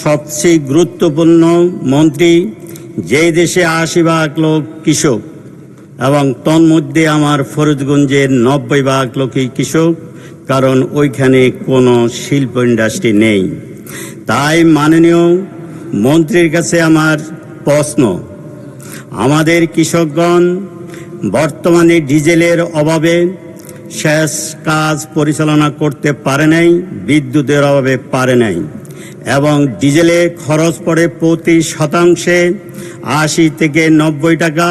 সবচেয়ে গুরুত্বপূর্ণ মন্ত্রী, যে দেশে ৮০% লোক কৃষক এবং তন্মধ্যে আমার ফরিদগঞ্জের ৯০% লোকই কৃষক, কারণ ওইখানে কোনো শিল্প ইন্ডাস্ট্রি নেই। তাই মাননীয় মন্ত্রীর কাছে আমার প্রশ্ন, আমাদের কৃষকগণ বর্তমানে ডিজেলের অভাবে সেচ কাজ পরিচালনা করতে পারে নাই, বিদ্যুতের অভাবে পারে নাই, এবং ডিজেলে খরচ পড়ে প্রতি শতাংশে ৮০ থেকে ৯০ টাকা,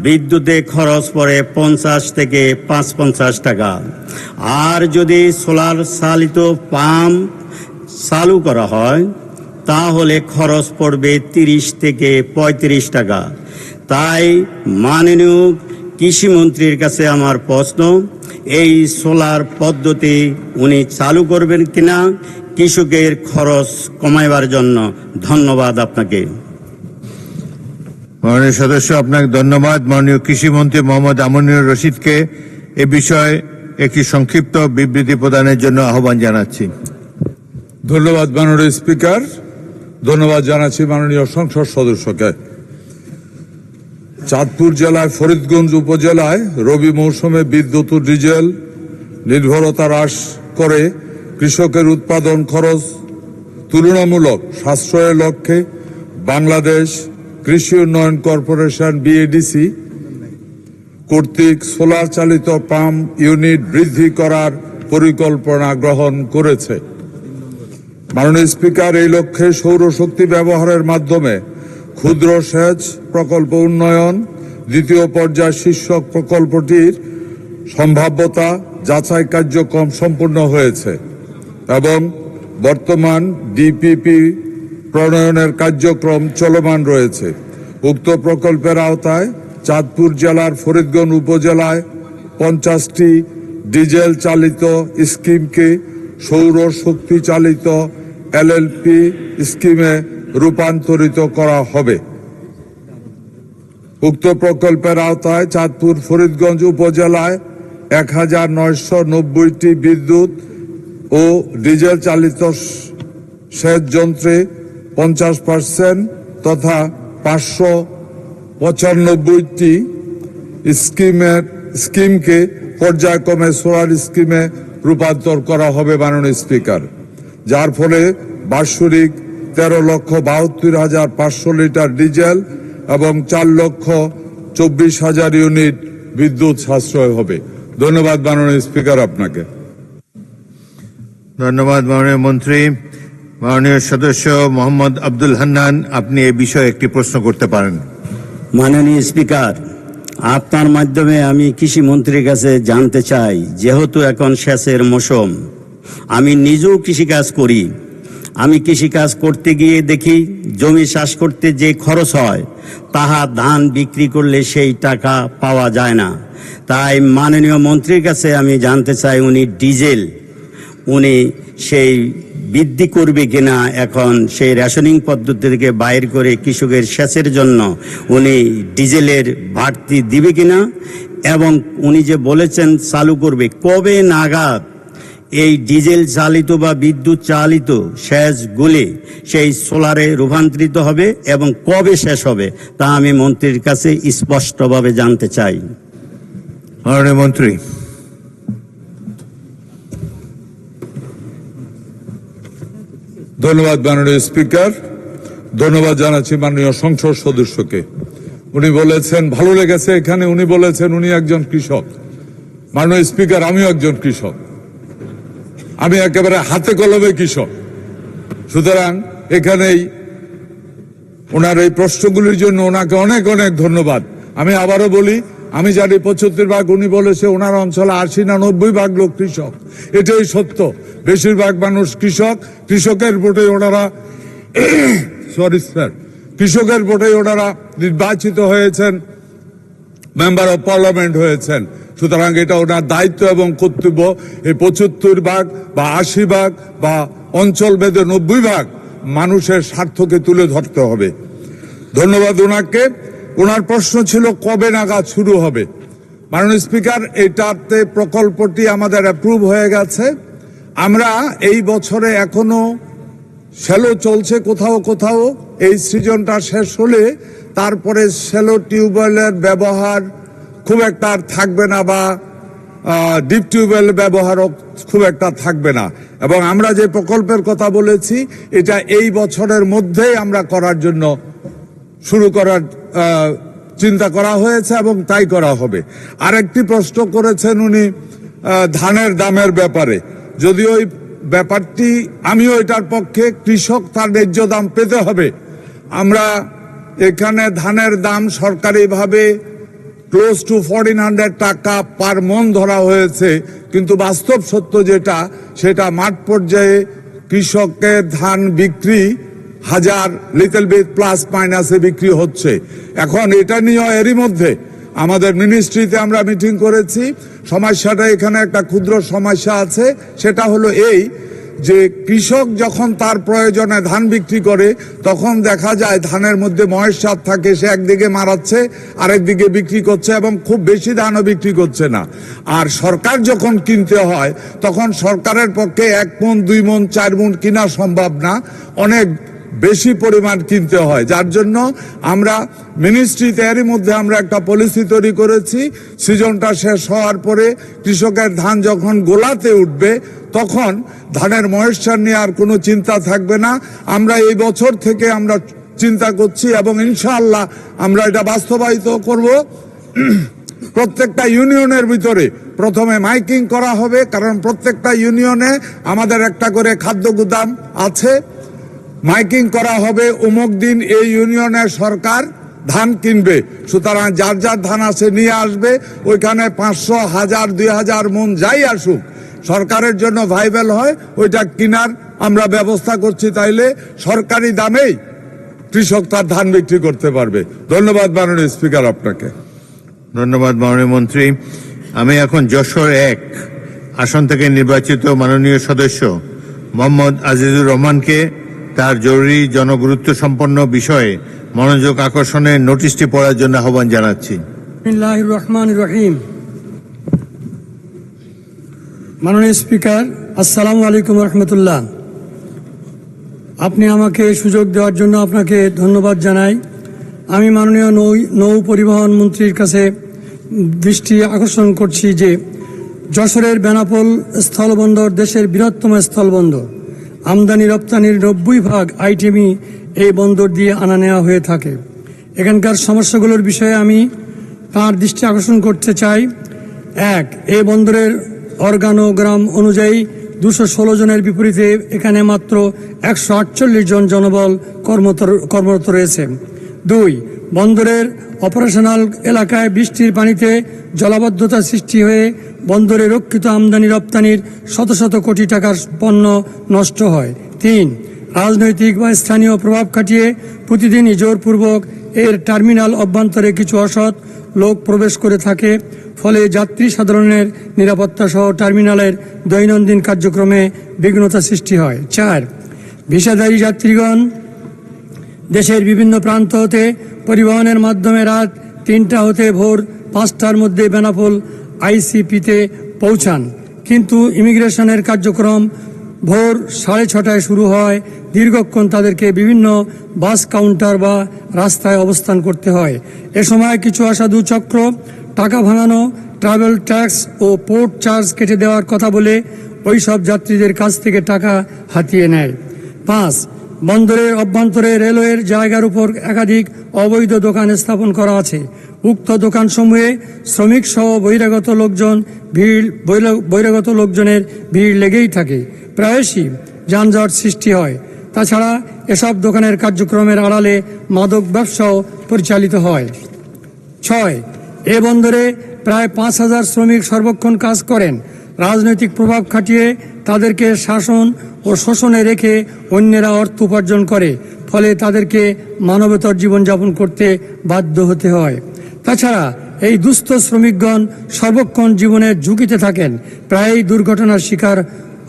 বিদ্যুতে খরচ পড়ে ৫০ থেকে ৫৫ টাকা। আর যদি সোলার চালিত পাম্প চালু করা হয় তাহলে খরচ পড়বে ৩০ থেকে ৩৫ টাকা। তাই মাননীয় কৃষিমন্ত্রীর কাছে আমার প্রশ্ন, এই সোলার পদ্ধতি উনি চালু করবেন কিনা কৃষকের খরচ কমাইবার জন্য। ধন্যবাদ আপনাকে। মাননীয় সদস্য, আপনাকে ধন্যবাদ। মাননীয় কৃষিমন্ত্রী মোহাম্মদ আমিনুর রশিদকে এ বিষয়ে একটি সংক্ষিপ্ত বিবৃতি প্রদানের জন্য আহ্বান জানাচ্ছি। ধন্যবাদ মাননীয় স্পিকার। ধন্যবাদ জানাচ্ছি মাননীয় সংসদ সদস্যকে। চাঁদপুর জেলায় ফরিদগঞ্জ উপজেলায় রবি মৌসুমে বিদ্যুৎ ও ডিজেল নির্ভরতা হ্রাস করে কৃষকের উৎপাদন খরচ তুলনামূলক সাশ্রয়ের লক্ষ্যে বাংলাদেশ কৃষি উন্নয়ন কর্পোরেশন বিএডিসি কর্তৃক সোলার চালিত পাম্প ইউনিট বৃদ্ধি করার পরিকল্পনা গ্রহণ করেছে। মাননীয় স্পিকার, এই লক্ষ্যে সৌরশক্তি ব্যবহারের মাধ্যমে ক্ষুদ্র সেচ প্রকল্প উন্নয়ন দ্বিতীয় পর্যায় শীর্ষক প্রকল্পটির সম্ভাব্যতা যাচাই কার্যক্রম সম্পূর্ণ হয়েছে এবং বর্তমান ডিপিপি প্রণয়নের কার্যক্রম চলমান রয়েছে। উক্ত প্রকল্পের আওতায় চাঁদপুর জেলার ফরিদগঞ্জ উপজেলায় 50টি ডিজেল চালিত স্কিমকে সৌর শক্তি চালিত এলএলপি স্কিমে রূপান্তরিত করা হবে। উক্ত প্রকল্পের আওতায় চাঁদপুর ফরিদগঞ্জ উপজেলায় 1990টি বিদ্যুৎ ও ডিজেল চালিত সেচ যন্ত্রে 50% তথা 595টি স্কিমকে পর্যায়ক্রমে সোলার স্কিমে রূপান্তর করা হবে মাননীয় স্পিকার, যার ফলে বাৎসরিক 13,72,500 লিটার ডিজেল এবং 4,24,000 ইউনিট বিদ্যুৎ সাশ্রয় হবে। ধন্যবাদ মাননীয় স্পিকার আপনাকে। ধন্যবাদ মাননীয় মন্ত্রী। মাননীয় সদস্য মোহাম্মদ আব্দুল হান্নান, আপনি এ বিষয়ে একটি প্রশ্ন করতে পারেন। মাননীয় স্পিকার, আপনার মাধ্যমে আমি কৃষিমন্ত্রীর কাছে জানতে চাই, যেহেতু এখন সেচের মৌসুম, আমি নিজেও কৃষিকাজ করি, আমি কৃষিকাজ করতে গিয়ে দেখি জমি চাষ করতে যে খরচ হয় তাহা ধান বিক্রি করলে সেই টাকা পাওয়া যায় না। তাই মাননীয় মন্ত্রীর কাছে আমি জানতে চাই, উনি ডিজেল সেই বৃদ্ধি করবে কিনা, এখন সেই রেশনিং পদ্ধতি থেকে বাইর করে কৃষকের সেচের জন্য উনি ডিজেলের বাড়তি দিবে কিনা, এবং উনি যে বলেছেন চালু করবে, কবে নাগাদ এই ডিজেল চালিত বা বিদ্যুৎ চালিত সেচগুলি সেই সোলারে রূপান্তরিত হবে এবং কবে শেষ হবে তা আমি মন্ত্রীর কাছে স্পষ্টভাবে জানতে চাই। মাননীয় মন্ত্রী। ধন্যবাদ মাননীয় স্পিকার। ধন্যবাদ জানাচ্ছি মাননীয় সংসদ সদস্যকে। উনি বলেছেন, ভালো লেগেছে এখানে উনি বলেছেন উনি একজন কৃষক। মাননীয় স্পিকার, আমিও একজন কৃষক, আমি একেবারে হাতে কলমে কৃষক। সুতরাং এখানেই ওনার এই প্রশ্নগুলির জন্য ওনাকে অনেক অনেক ধন্যবাদ। আমি আবারও বলি, আমি জানি 75% উনি বলেছে ওনার অঞ্চলে 80 না 90% লোক কৃষক। এটাই সত্য, বেশিরভাগ মানুষ কৃষক। কৃষকের ভোটে ওনারা কৃষকের ভোটে ওনারা নির্বাচিত হয়েছেন, মেম্বার অফ পার্লামেন্ট হয়েছেন। সুতরাং এটা ওনার দায়িত্ব এবং কর্তব্য এই 75% বা 80% বা অঞ্চল ভেদে 90% মানুষের স্বার্থকে তুলে ধরতে হবে। ধন্যবাদ ওনাকে। ওনার প্রশ্ন ছিল কবে নাগাদ শুরু হবে। মাননীয় স্পিকার, এটাতে প্রকল্পটি আমাদের অ্যাপ্রুভ হয়ে গেছে। আমরা এই বছরে এখনো শ্যালো চলছে কোথাও কোথাও। এই সিজনটা শেষ হলে তারপরে শ্যালো টিউবওয়েলের ব্যবহার খুব একটা আর থাকবে না, বা ডিপ টিউবওয়েল ব্যবহারও খুব একটা থাকবে না। এবং আমরা যে প্রকল্পের কথা বলেছি, এটা এই বছরের মধ্যেই আমরা করার জন্য শুরু করার চিন্তা করা হয়েছে এবং তাই করা হবে। আরেকটি প্রশ্ন করেছেন উনি ধানের দামের ব্যাপারে। যদিও ওই ব্যাপারটি, আমিও এটার পক্ষে, কৃষক তার ন্যায্য দাম পেতে হবে। আমরা এখানে ধানের দাম সরকারিভাবে ক্লোজ টু 1400 টাকা পার মন ধরা হয়েছে, কিন্তু বাস্তব সত্য যেটা, সেটা মাঠ পর্যায়ে কৃষকের ধান বিক্রি 1000 লিটল বিট প্লাস মাইনাসে বিক্রি হচ্ছে। এখন এটা নিয়ে এরই মধ্যে আমাদের মিনিস্ট্রিতে আমরা মিটিং করেছি। সমস্যাটা এখানে একটা ক্ষুদ্র সমস্যা আছে, সেটা হলো এই যে কৃষক যখন তার প্রয়োজনে ধান বিক্রি করে, তখন দেখা যায় ধানের মধ্যে মহেশ সার থাকে, সে একদিকে মারাচ্ছে আরেকদিকে বিক্রি করছে এবং খুব বেশি ধানও বিক্রি করছে না। আর সরকার যখন কিনতে হয়, তখন সরকারের পক্ষে 1 মণ 2 মণ 4 মণ কিনা সম্ভব না, অনেক বেশি পরিমাণ কিনতে হয়। যার জন্য আমরা মিনিস্ট্রিতে এরই মধ্যে আমরা একটা পলিসি তৈরি করেছি, সিজনটা শেষ হওয়ার পরে কৃষকের ধান যখন গোলাতে উঠবে, তখন ধানের ময়েশ্চার নিয়ে আর কোনো চিন্তা থাকবে না। আমরা এই বছর থেকে আমরা চিন্তা করছি এবং ইনশাআল্লাহ আমরা এটা বাস্তবায়িত করব। প্রত্যেকটা ইউনিয়নের ভিতরে প্রথমে মাইকিং করা হবে, কারণ প্রত্যেকটা ইউনিয়নে আমাদের একটা করে খাদ্য গুদাম আছে। মাইকিং করা হবে, অমুক দিন এই ইউনিয়নের সরকার ধান কিনবে, সুতরাং যার যার ধান আছে নিয়ে আসবে। ওইখানে 500, 1000, 2000 মণ যাই আসুক, সরকারের জন্য ভাইবেল হয়, ওইটা কিনার আমরা ব্যবস্থা করছি। তাইলে সরকারি দামেই কৃষক তার ধান বিক্রি করতে পারবে। ধন্যবাদ মাননীয় স্পিকার আপনাকে। ধন্যবাদ মাননীয় মন্ত্রী। আমি এখন যশোর 1 আসন থেকে নির্বাচিত মাননীয় সদস্য মোহাম্মদ আজিজুর রহমানকে তার জরুরি জনগুরুত্ব সম্পন্ন বিষয়ে মনোযোগ আকর্ষণের নোটিশটি পড়ার জন্য আহ্বান জানাচ্ছি। বিসমিল্লাহির রহমানির রহিম। মাননীয় স্পিকার, আসসালামু আলাইকুম রহমতুল্লাহ। আপনি আমাকে সুযোগ দেওয়ার জন্য আপনাকে ধন্যবাদ জানাই। আমি মাননীয় নৌ পরিবহন মন্ত্রীর কাছে দৃষ্টি আকর্ষণ করছি যে যশোরের বেনাপোল স্থলবন্দর দেশের বৃহত্তম স্থলবন্দর। আমদানি রপ্তানির 90% আইটেমই এই বন্দর দিয়ে আনা নেওয়া হয়ে থাকে। এখানকার সমস্যাগুলোর বিষয়ে আমি তার দৃষ্টি আকর্ষণ করতে চাই। 1, এই বন্দরের অর্গানোগ্রাম অনুযায়ী 216 জনের বিপরীতে এখানে মাত্র 148 জন জনবল কর্মরত রয়েছে। 2, বন্দরের অপারেশনাল এলাকায় বৃষ্টির পানিতে জলাবদ্ধতা সৃষ্টি হয়ে বন্দরে রক্ষিত আমদানি রপ্তানির শত শত কোটি টাকার পণ্য নষ্ট হয়। 3, রাজনৈতিক বা স্থানীয় প্রভাব খাটিয়ে প্রতিদিনই জোরপূর্বক এর টার্মিনাল অভ্যন্তরে কিছু অসৎ লোক প্রবেশ করে থাকে, ফলে যাত্রী সাধারণের নিরাপত্তা সহ টার্মিনালের দৈনন্দিন কার্যক্রমে বিঘ্নতা সৃষ্টি হয়। 4, ভিসাধারী যাত্রীগণ দেশের বিভিন্ন প্রান্ত হতে পরিবহনের মাধ্যমে রাত 3টা হতে ভোর 5টার মধ্যে বেনাপোল আইসিপিতে পৌঁছান, কিন্তু ইমিগ্রেশনের কার্যক্রম ভোর 6:30টায় শুরু হয়। দীর্ঘক্ষণ তাদেরকে বিভিন্ন বাস কাউন্টার বা রাস্তায় অবস্থান করতে হয়। এ সময় কিছু অসাধু চক্র টাকা ভাঙানো, ট্রাভেল ট্যাক্স ও পোর্ট চার্জ কেটে দেওয়ার কথা বলে ওই সব যাত্রীদের কাছ থেকে টাকা হাতিয়ে নেয়। 5, বন্দরের অভ্যন্তরে রেলওয়ের জায়গার উপর একাধিক অবৈধ দোকান স্থাপন করা আছে। উক্ত দোকানসমূহে শ্রমিক সহ বহিরাগত লোকজনের ভিড় লেগেই থাকে, প্রায়শই যানজট সৃষ্টি হয়। তাছাড়া এসব দোকানের কার্যক্রমের আড়ালে মাদক ব্যবসাও পরিচালিত হয়। 6, এ বন্দরে প্রায় 5000 শ্রমিক সর্বক্ষণ কাজ করেন। রাজনৈতিক প্রভাব খাটিয়ে তাদেরকে শাসন ও শোষণে রেখে অন্যেরা অর্থ উপার্জন করে, ফলে তাদেরকে মানবেতর জীবনযাপন করতে বাধ্য হতে হয়। তাছাড়া এই দুস্থ শ্রমিকগণ সর্বক্ষণ জীবনের ঝুঁকিতে থাকেন, প্রায়ই দুর্ঘটনার শিকার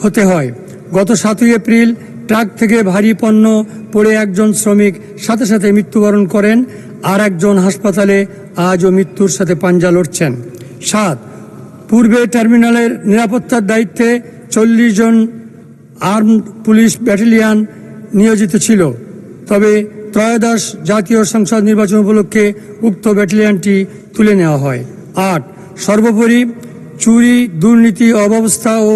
হতে হয়। গত 7 এপ্রিল ট্রাক থেকে ভারী পণ্য পড়ে একজন শ্রমিক সাথে সাথে মৃত্যুবরণ করেন, আর একজন হাসপাতালে আজও মৃত্যুর সাথে পাঞ্জা লড়ছেন। 7, পূর্বে টার্মিনালের নিরাপত্তার দায়িত্বে 40 জন আর্মড পুলিশ ব্যাটালিয়ন নিয়োজিত ছিল। তবে ত্রয়োদশ জাতীয় সংসদ নির্বাচন উপলক্ষে উক্ত ব্যাটালিয়নটি তুলে নেওয়া হয়। 8. সর্বোপরি চুরি, দুর্নীতি, অব্যবস্থা ও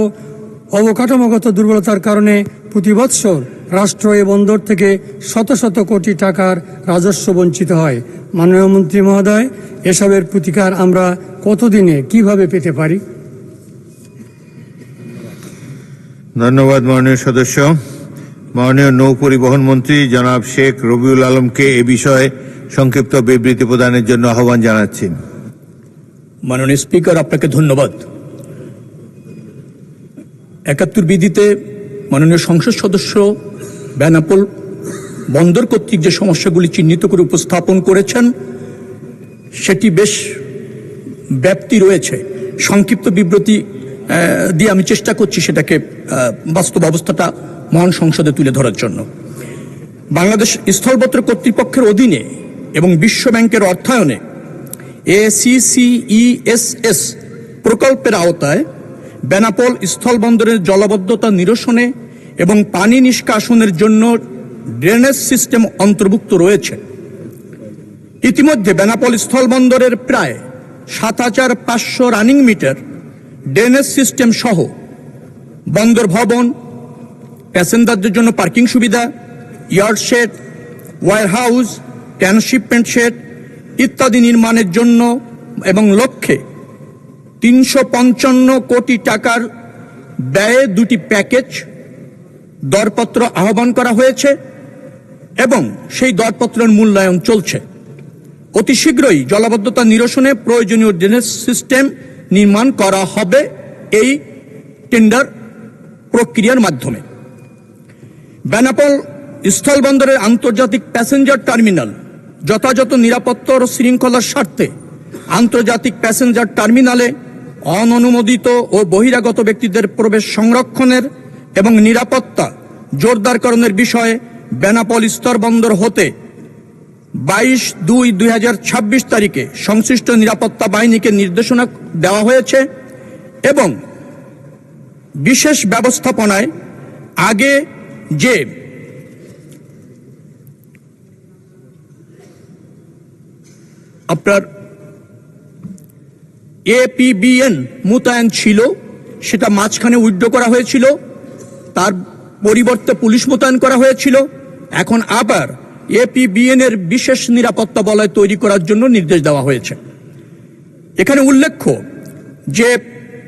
অবকাঠামোগত দুর্বলতার কারণে প্রতি বৎসর রাষ্ট্র এ বন্দর থেকে শত শত কোটি টাকার রাজস্ব বঞ্চিত হয়। মাননীয় মন্ত্রী মহোদয়, এসবের প্রতিকার আমরা কতদিনে কিভাবে পেতে পারি? ধন্যবাদ মাননীয় সদস্য। মাননীয় নৌ পরিবহন মন্ত্রী জনাব শেখ রবিউল আলমকে এ বিষয়ে সংক্ষিপ্ত বিবৃতি প্রদানের জন্য আহ্বান জানাচ্ছি। মাননীয় স্পিকার, আপনাকে ধন্যবাদ। 71 বিধিতে মাননীয় সংসদ সদস্য বেনাপোল বন্দর কর্তৃক যে সমস্যাগুলি চিহ্নিত করে উপস্থাপন করেছেন সেটি বেশ ব্যাপ্তি রয়েছে। সংক্ষিপ্ত বিবৃতি দিয়ে আমি চেষ্টা করছি সেটাকে বাস্তব অবস্থাটা মহান সংসদে তুলে ধরার জন্য। বাংলাদেশ স্থলবন্দর কর্তৃপক্ষের অধীনে এবং বিশ্ব ব্যাংকের অর্থায়নে ACCESS প্রকল্পের আওতায় বেনাপোল স্থলবন্দরের জলাবদ্ধতা নিরসনে এবং পানি নিষ্কাশনের জন্য ড্রেনেজ সিস্টেম অন্তর্ভুক্ত রয়েছে। ইতিমধ্যে বেনাপোল স্থলবন্দরের প্রায় ৭৫০০ রানিং মিটার ড্রেনেজ সিস্টেম সহ বন্দর ভবন, প্যাসেঞ্জারদের জন্য পার্কিং সুবিধা, yard shed, warehouse, transhipment shed ইত্যাদি নির্মাণের জন্য এবং লক্ষ্যে ৩৫৫ কোটি টাকার ব্যয়ে 2টি প্যাকেজ দরপত্র আহ্বান করা হয়েছে এবং সেই দরপত্রের মূল্যায়ন চলছে। অতি শীঘ্রই জলাবদ্ধতা নিরসনে প্রয়োজনীয় ড্রেনেজ সিস্টেম নির্মাণ করা হবে এই টেন্ডার প্রক্রিয়ার মাধ্যমে। বেনাপোল স্থলবন্দরের আন্তর্জাতিক প্যাসেঞ্জার টার্মিনাল যথাযথ নিরাপত্তা ও শৃঙ্খলার স্বার্থে আন্তর্জাতিক প্যাসেঞ্জার টার্মিনালে অননুমোদিত ও বহিরাগত ব্যক্তিদের প্রবেশ সংরক্ষণের এবং নিরাপত্তা জোরদারকরণের বিষয়ে বেনাপোল স্থলবন্দর হতে 22/2/2026 তারিখে সংশ্লিষ্ট নিরাপত্তা বাহিনীকে নির্দেশনা দেওয়া হয়েছে এবং বিশেষ ব্যবস্থাপনায় আগে যে আপনার APBN মোতায়েন ছিল সেটা মাঝখানে উইথড্র করা হয়েছিল, তার পরিবর্তে পুলিশ মোতায়েন করা হয়েছিল। এখন আবার APBN এর বিশেষ নিরাপত্তা বলয় তৈরি করার জন্য নির্দেশ দেওয়া হয়েছে। এখানে উল্লেখ্য যে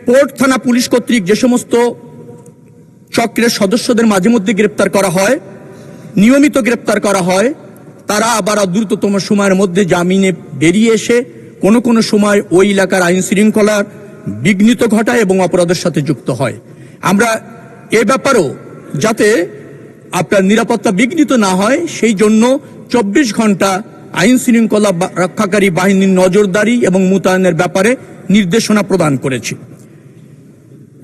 পোর্ট থানা পুলিশ কর্তৃক যে সমস্ত চক্রের সদস্যদের মাঝে মধ্যে গ্রেপ্তার করা হয়, নিয়মিত গ্রেপ্তার করা হয়, তারা আবার দ্রুততম সময়ের মধ্যে জামিনে বেরিয়ে এসে কোনো কোনো সময় ওই এলাকার আইন শৃঙ্খলার বিঘ্নিত ঘটায় এবং অপরাধের সাথে যুক্ত হয়। আমরা এ ব্যাপারেও যাতে আপনার নিরাপত্তা বিঘ্নিত না হয় সেই জন্য 24 ঘন্টা আইন শৃঙ্খলা রক্ষাকারী বাহিনীর নজরদারি এবং মোতায়েনের ব্যাপারে নির্দেশনা প্রদান করেছি।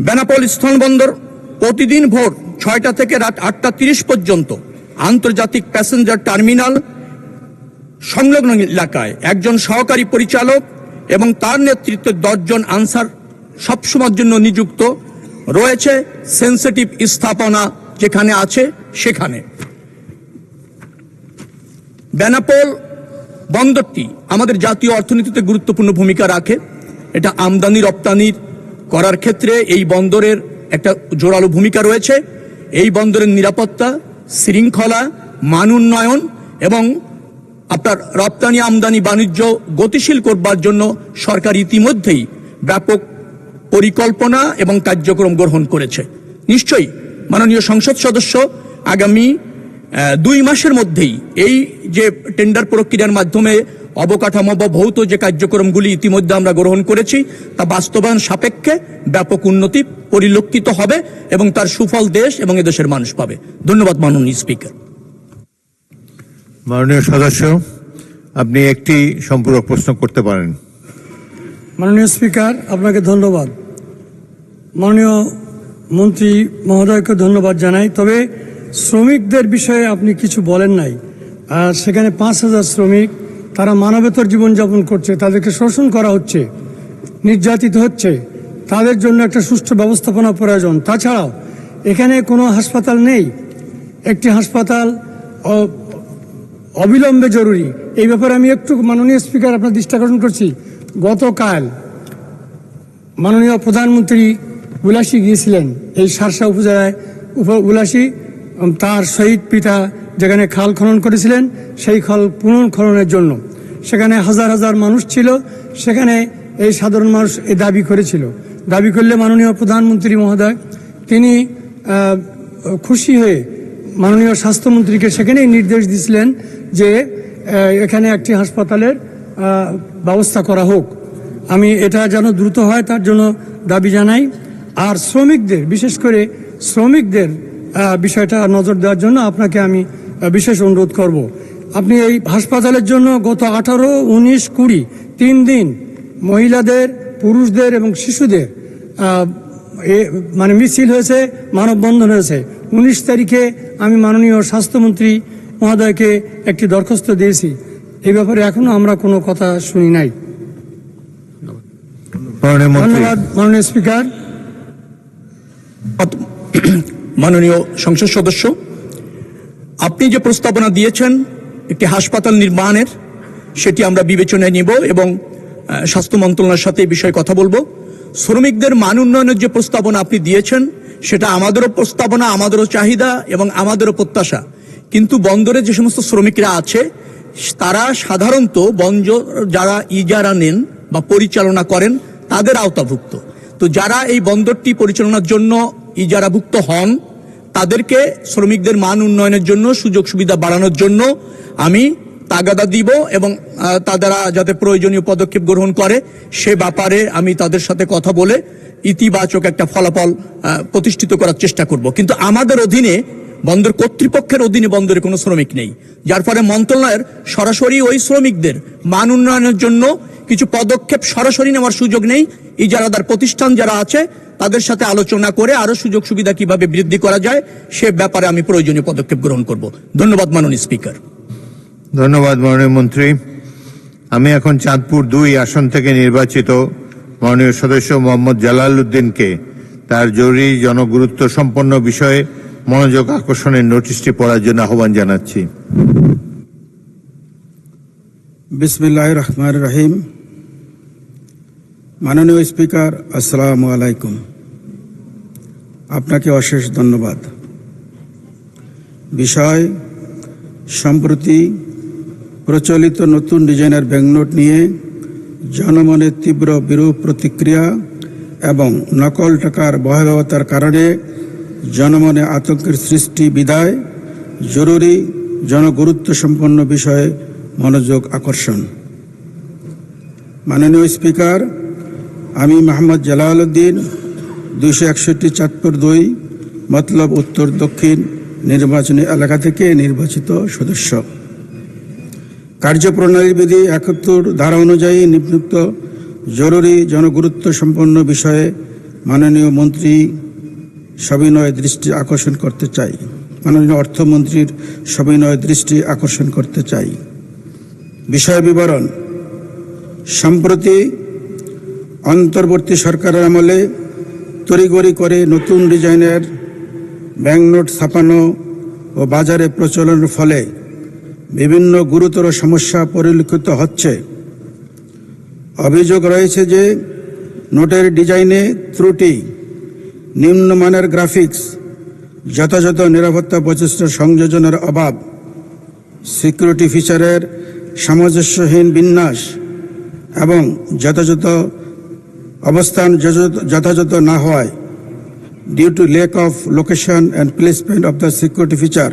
বেনাপোল স্থলবন্দর প্রতিদিন ভোর 6টা থেকে রাত 8:30 পর্যন্ত আন্তর্জাতিক প্যাসেঞ্জার টার্মিনাল সংলগ্ন এলাকায় একজন সহকারী পরিচালক এবং তার নেতৃত্বে 10 জন আনসার সবসময়ের জন্য নিযুক্ত রয়েছে। সেন্সিটিভ স্থাপনা যেখানে আছে সেখানে। বেনাপোল বন্দরটি আমাদের জাতীয় অর্থনীতিতে গুরুত্বপূর্ণ ভূমিকা রাখে। এটা আমদানি রপ্তানির করার ক্ষেত্রে এই বন্দরের একটা জোরালো ভূমিকা রয়েছে। এই বন্দরের নিরাপত্তা, শৃঙ্খলা, মান উন্নয়ন এবং আপনার রপ্তানি আমদানি বাণিজ্য গতিশীল করবার জন্য সরকার ইতিমধ্যেই ব্যাপক পরিকল্পনা এবং কার্যক্রম গ্রহণ করেছে। নিশ্চয়ই মাননীয় সংসদ সদস্য আগামী 2 মাসের মধ্যেই এই যে টেন্ডার প্রক্রিয়ার মাধ্যমে অবকাঠামো বা ভৌত যে কার্যক্রমগুলি ইতিমধ্যে আমরা গ্রহণ করেছি তা বাস্তবায়ন সাপেক্ষে ব্যাপক উন্নতি পরিলক্ষিত হবে এবং তার সুফল দেশ এবং এদেশের মানুষ পাবে। ধন্যবাদ মাননীয় স্পিকার। মাননীয় সদস্য, আপনি একটি সম্পূরক প্রশ্ন করতে পারেন। মাননীয় স্পিকার, আপনাকে ধন্যবাদ। মাননীয় মন্ত্রী মহোদয়কে ধন্যবাদ জানাই। তবে শ্রমিকদের বিষয়ে আপনি কিছু বলেন নাই। আর সেখানে 5,000 শ্রমিক, তারা মানবেতর জীবনযাপন করছে, তাদেরকে শোষণ করা হচ্ছে, নির্যাতিত হচ্ছে, তাদের জন্য একটা সুষ্ঠু ব্যবস্থাপনা প্রয়োজন। তাছাড়াও এখানে কোনো হাসপাতাল নেই, একটি হাসপাতাল অবিলম্বে জরুরি। এই ব্যাপারে আমি একটু মাননীয় স্পিকার আপনার দৃষ্টি আকর্ষণ করছি। গতকাল মাননীয় প্রধানমন্ত্রী উলাসী গিয়েছিলেন এই শার্শা উপজেলায়। উলাসী তার শহীদ পিতা যেখানে খাল খনন করেছিলেন সেই খাল পুনর্খননের জন্য সেখানে হাজার হাজার মানুষ ছিল। সেখানে এই সাধারণ মানুষ এই দাবি করেছিল। দাবি করলে মাননীয় প্রধানমন্ত্রী মহোদয় তিনি খুশি হয়ে মাননীয় স্বাস্থ্যমন্ত্রীকে সেখানেই নির্দেশ দিয়েছিলেন যে এখানে একটি হাসপাতালের ব্যবস্থা করা হোক। আমি এটা যেন দ্রুত হয় তার জন্য দাবি জানাই। আর শ্রমিকদের, বিশেষ করে শ্রমিকদের বিষয়টা নজর দেওয়ার জন্য আপনাকে আমি বিশেষ অনুরোধ করব। আপনি এই হাসপাতালের জন্য গত 18, 19, 20 3 দিন মহিলাদের, পুরুষদের এবং শিশুদের মানে মিছিল হয়েছে, মানববন্ধন হয়েছে। 19 তারিখে আমি মাননীয় স্বাস্থ্যমন্ত্রী মহোদয়কে একটি দরখাস্ত দিয়েছি। এই ব্যাপারে এখনো আমরা কোনো কথা শুনি নাই। ধন্যবাদ মাননীয় স্পিকার। মাননীয় সংসদ সদস্য, আপনি যে প্রস্তাবনা দিয়েছেন একটি হাসপাতাল নির্মাণের, সেটি আমরা বিবেচনায় নিব এবং স্বাস্থ্য মন্ত্রণালয়ের সাথে এই বিষয়ে কথা বলবো। শ্রমিকদের মান উন্নয়নের যে প্রস্তাবনা আপনি দিয়েছেন সেটা আমাদেরও প্রস্তাবনা, আমাদেরও চাহিদা এবং আমাদেরও প্রত্যাশা। কিন্তু বন্দরে যে সমস্ত শ্রমিকরা আছে তারা সাধারণত বন্দর যারা ইজারা নেন বা পরিচালনা করেন তাদের আওতাভুক্ত। তো যারা এই বন্দরটি পরিচালনার জন্য ইজারাভুক্ত হন তাদেরকে শ্রমিকদের মান উন্নয়নের জন্য, সুযোগ সুবিধা বাড়ানোর জন্য আমি তাগাদা দিব এবং তারা যাতে প্রয়োজনীয় পদক্ষেপ গ্রহণ করে সে ব্যাপারে আমি তাদের সাথে কথা বলে ইতিবাচক একটা ফলাফল প্রতিষ্ঠিত করার চেষ্টা করব। কিন্তু আমাদের অধীনে, বন্দর কর্তৃপক্ষের অধীনে বন্দরে কোনো শ্রমিক নেই, যার ফলে মন্ত্রণালয়ের সরাসরি ওই শ্রমিকদের মান উন্নয়নের জন্য কিছু পদক্ষেপ সরাসরি নেওয়ার সুযোগ নেই। ইজারাদার প্রতিষ্ঠান যারা আছে তাদের সাথে আলোচনা করে আরো সুযোগ সুবিধা কিভাবে বৃদ্ধি করা যায় সে ব্যাপারে আমি প্রয়োজনীয় পদক্ষেপ গ্রহণ করব। ধন্যবাদ মাননীয় স্পিকার। ধন্যবাদ মাননীয় মন্ত্রী। আমি এখন চাঁদপুর 2 আসন থেকে নির্বাচিত মাননীয় সদস্য মোহাম্মদ জালাল উদ্দিনকে তার জরুরি জনগুরুত্ব সম্পন্ন বিষয়ে মনোযোগ আকর্ষণের নোটিশটি পড়ার জন্য আহ্বান জানাচ্ছি। বিসমিল্লাহির রহমানির রহিম। মাননীয় স্পিকার, আসসালামু আলাইকুম। আপনাকে অশেষ ধন্যবাদ। বিষয়: সম্প্রতি প্রচলিত নতুন ডিজাইনের ব্যাংকনোট নিয়ে জনমনে তীব্র বিরূপ প্রতিক্রিয়া এবং নকল টাকার ভয়াবহতার কারণে জনমনে আতঙ্কের সৃষ্টি বিধায় জরুরি জনগুরুত্ব সম্পন্ন বিষয়ে মনোযোগ আকর্ষণ। মাননীয় স্পিকার, আমি মোহাম্মদ জালাল উদ্দিন 261 চাঁদপুর 2 মতলব উত্তর দক্ষিণ নির্বাচনী এলাকা থেকে নির্বাচিত সদস্য। কার্যপ্রণালী বিধি 71 ধারা অনুযায়ী নিম্নোক্ত জরুরি জনগুরুত্ব সম্পন্ন বিষয়ে মাননীয় মন্ত্রী সবিনয় দৃষ্টি আকর্ষণ করতে চাই। মাননীয় অর্থমন্ত্রীর সবিনয় দৃষ্টি আকর্ষণ করতে চাই। বিষয় বিবরণ: সম্প্রতি অন্তর্বর্তী সরকারের আমলে তড়িঘড়ি করে নতুন ডিজাইনের ব্যাংকনোট ছাপানো ও বাজারে প্রচলনের ফলে বিভিন্ন গুরুতর সমস্যা পরিলক্ষিত হচ্ছে। অভিযোগ রয়েছে যে নোটের ডিজাইনে ত্রুটি, নিম্নমানের গ্রাফিক্স, যথাযথ নিরাপত্তা প্রচেষ্টা সংযোজনের অভাব, সিকিউরিটি ফিচারের সামঞ্জস্যহীন বিন্যাস এবং যথাযথ অবস্থান যথাযথ না হওয়ায় due to lack of location and placement of the security feature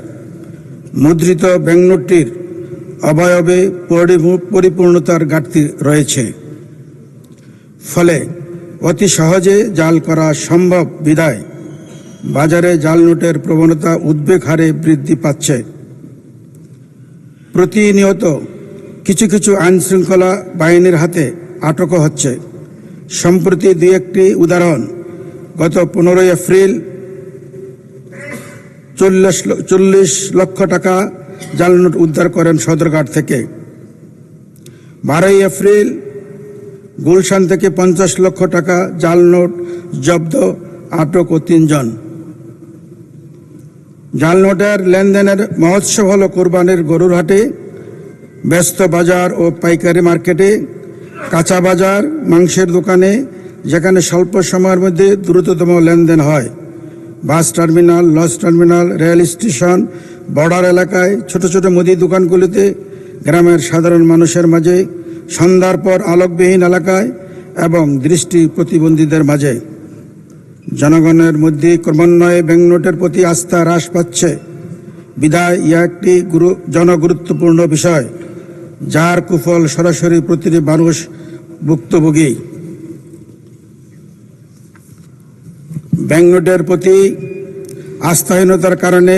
মুদ্রিত ব্যাংকনোটটির অবয়বে পরিপূর্ণতার ঘাটতি রয়েছে। ফলে অতি সহজে জাল করা সম্ভব বিধায় বাজারে জাল নোটের প্রবণতা উদ্বেগ হারে বৃদ্ধি পাচ্ছে। প্রতিনিয়ত কিছু কিছু আইনশৃঙ্খলা বাহিনীর হাতে আটকও হচ্ছে। সম্প্রতি 2-1টি উদাহরণ: গত 15 এপ্রিল 40 লক্ষ টাকা জাল নোট উদ্ধার করেন সদরঘাট থেকে। 12 এপ্রিল গুলশান থেকে 50 লক্ষ টাকা জাল নোট জব্দ, আটক ও 3 জন। জাল নোটের লেনদেনের মহোৎসব হলো কোরবানির গরুর হাটে, ব্যস্ত বাজার ও পাইকারি মার্কেটে, কাঁচা বাজার, মাংসের দোকানে, যেখানে স্বল্প সময়ের মধ্যে দ্রুততম লেনদেন হয়, bus terminal, launch terminal, rail station, border এলাকায়, ছোট ছোট মুদি দোকানগুলিতে, গ্রামের সাধারণ মানুষের মাঝে, সন্ধ্যার পর আলোকবিহীন এলাকায় এবং দৃষ্টি প্রতিবন্ধীদের মাঝে। জনগণের মধ্যে ক্রমান্বয়ে ব্যাংকনোটের প্রতি আস্থা হ্রাস পাচ্ছে, বিধায় ইহা একটি জনগুরুত্বপূর্ণ বিষয়, যার কুফল সরাসরি প্রতিটি মানুষ ভুক্তভোগী। ব্যাংকনোটের প্রতি আস্থাহীনতার কারণে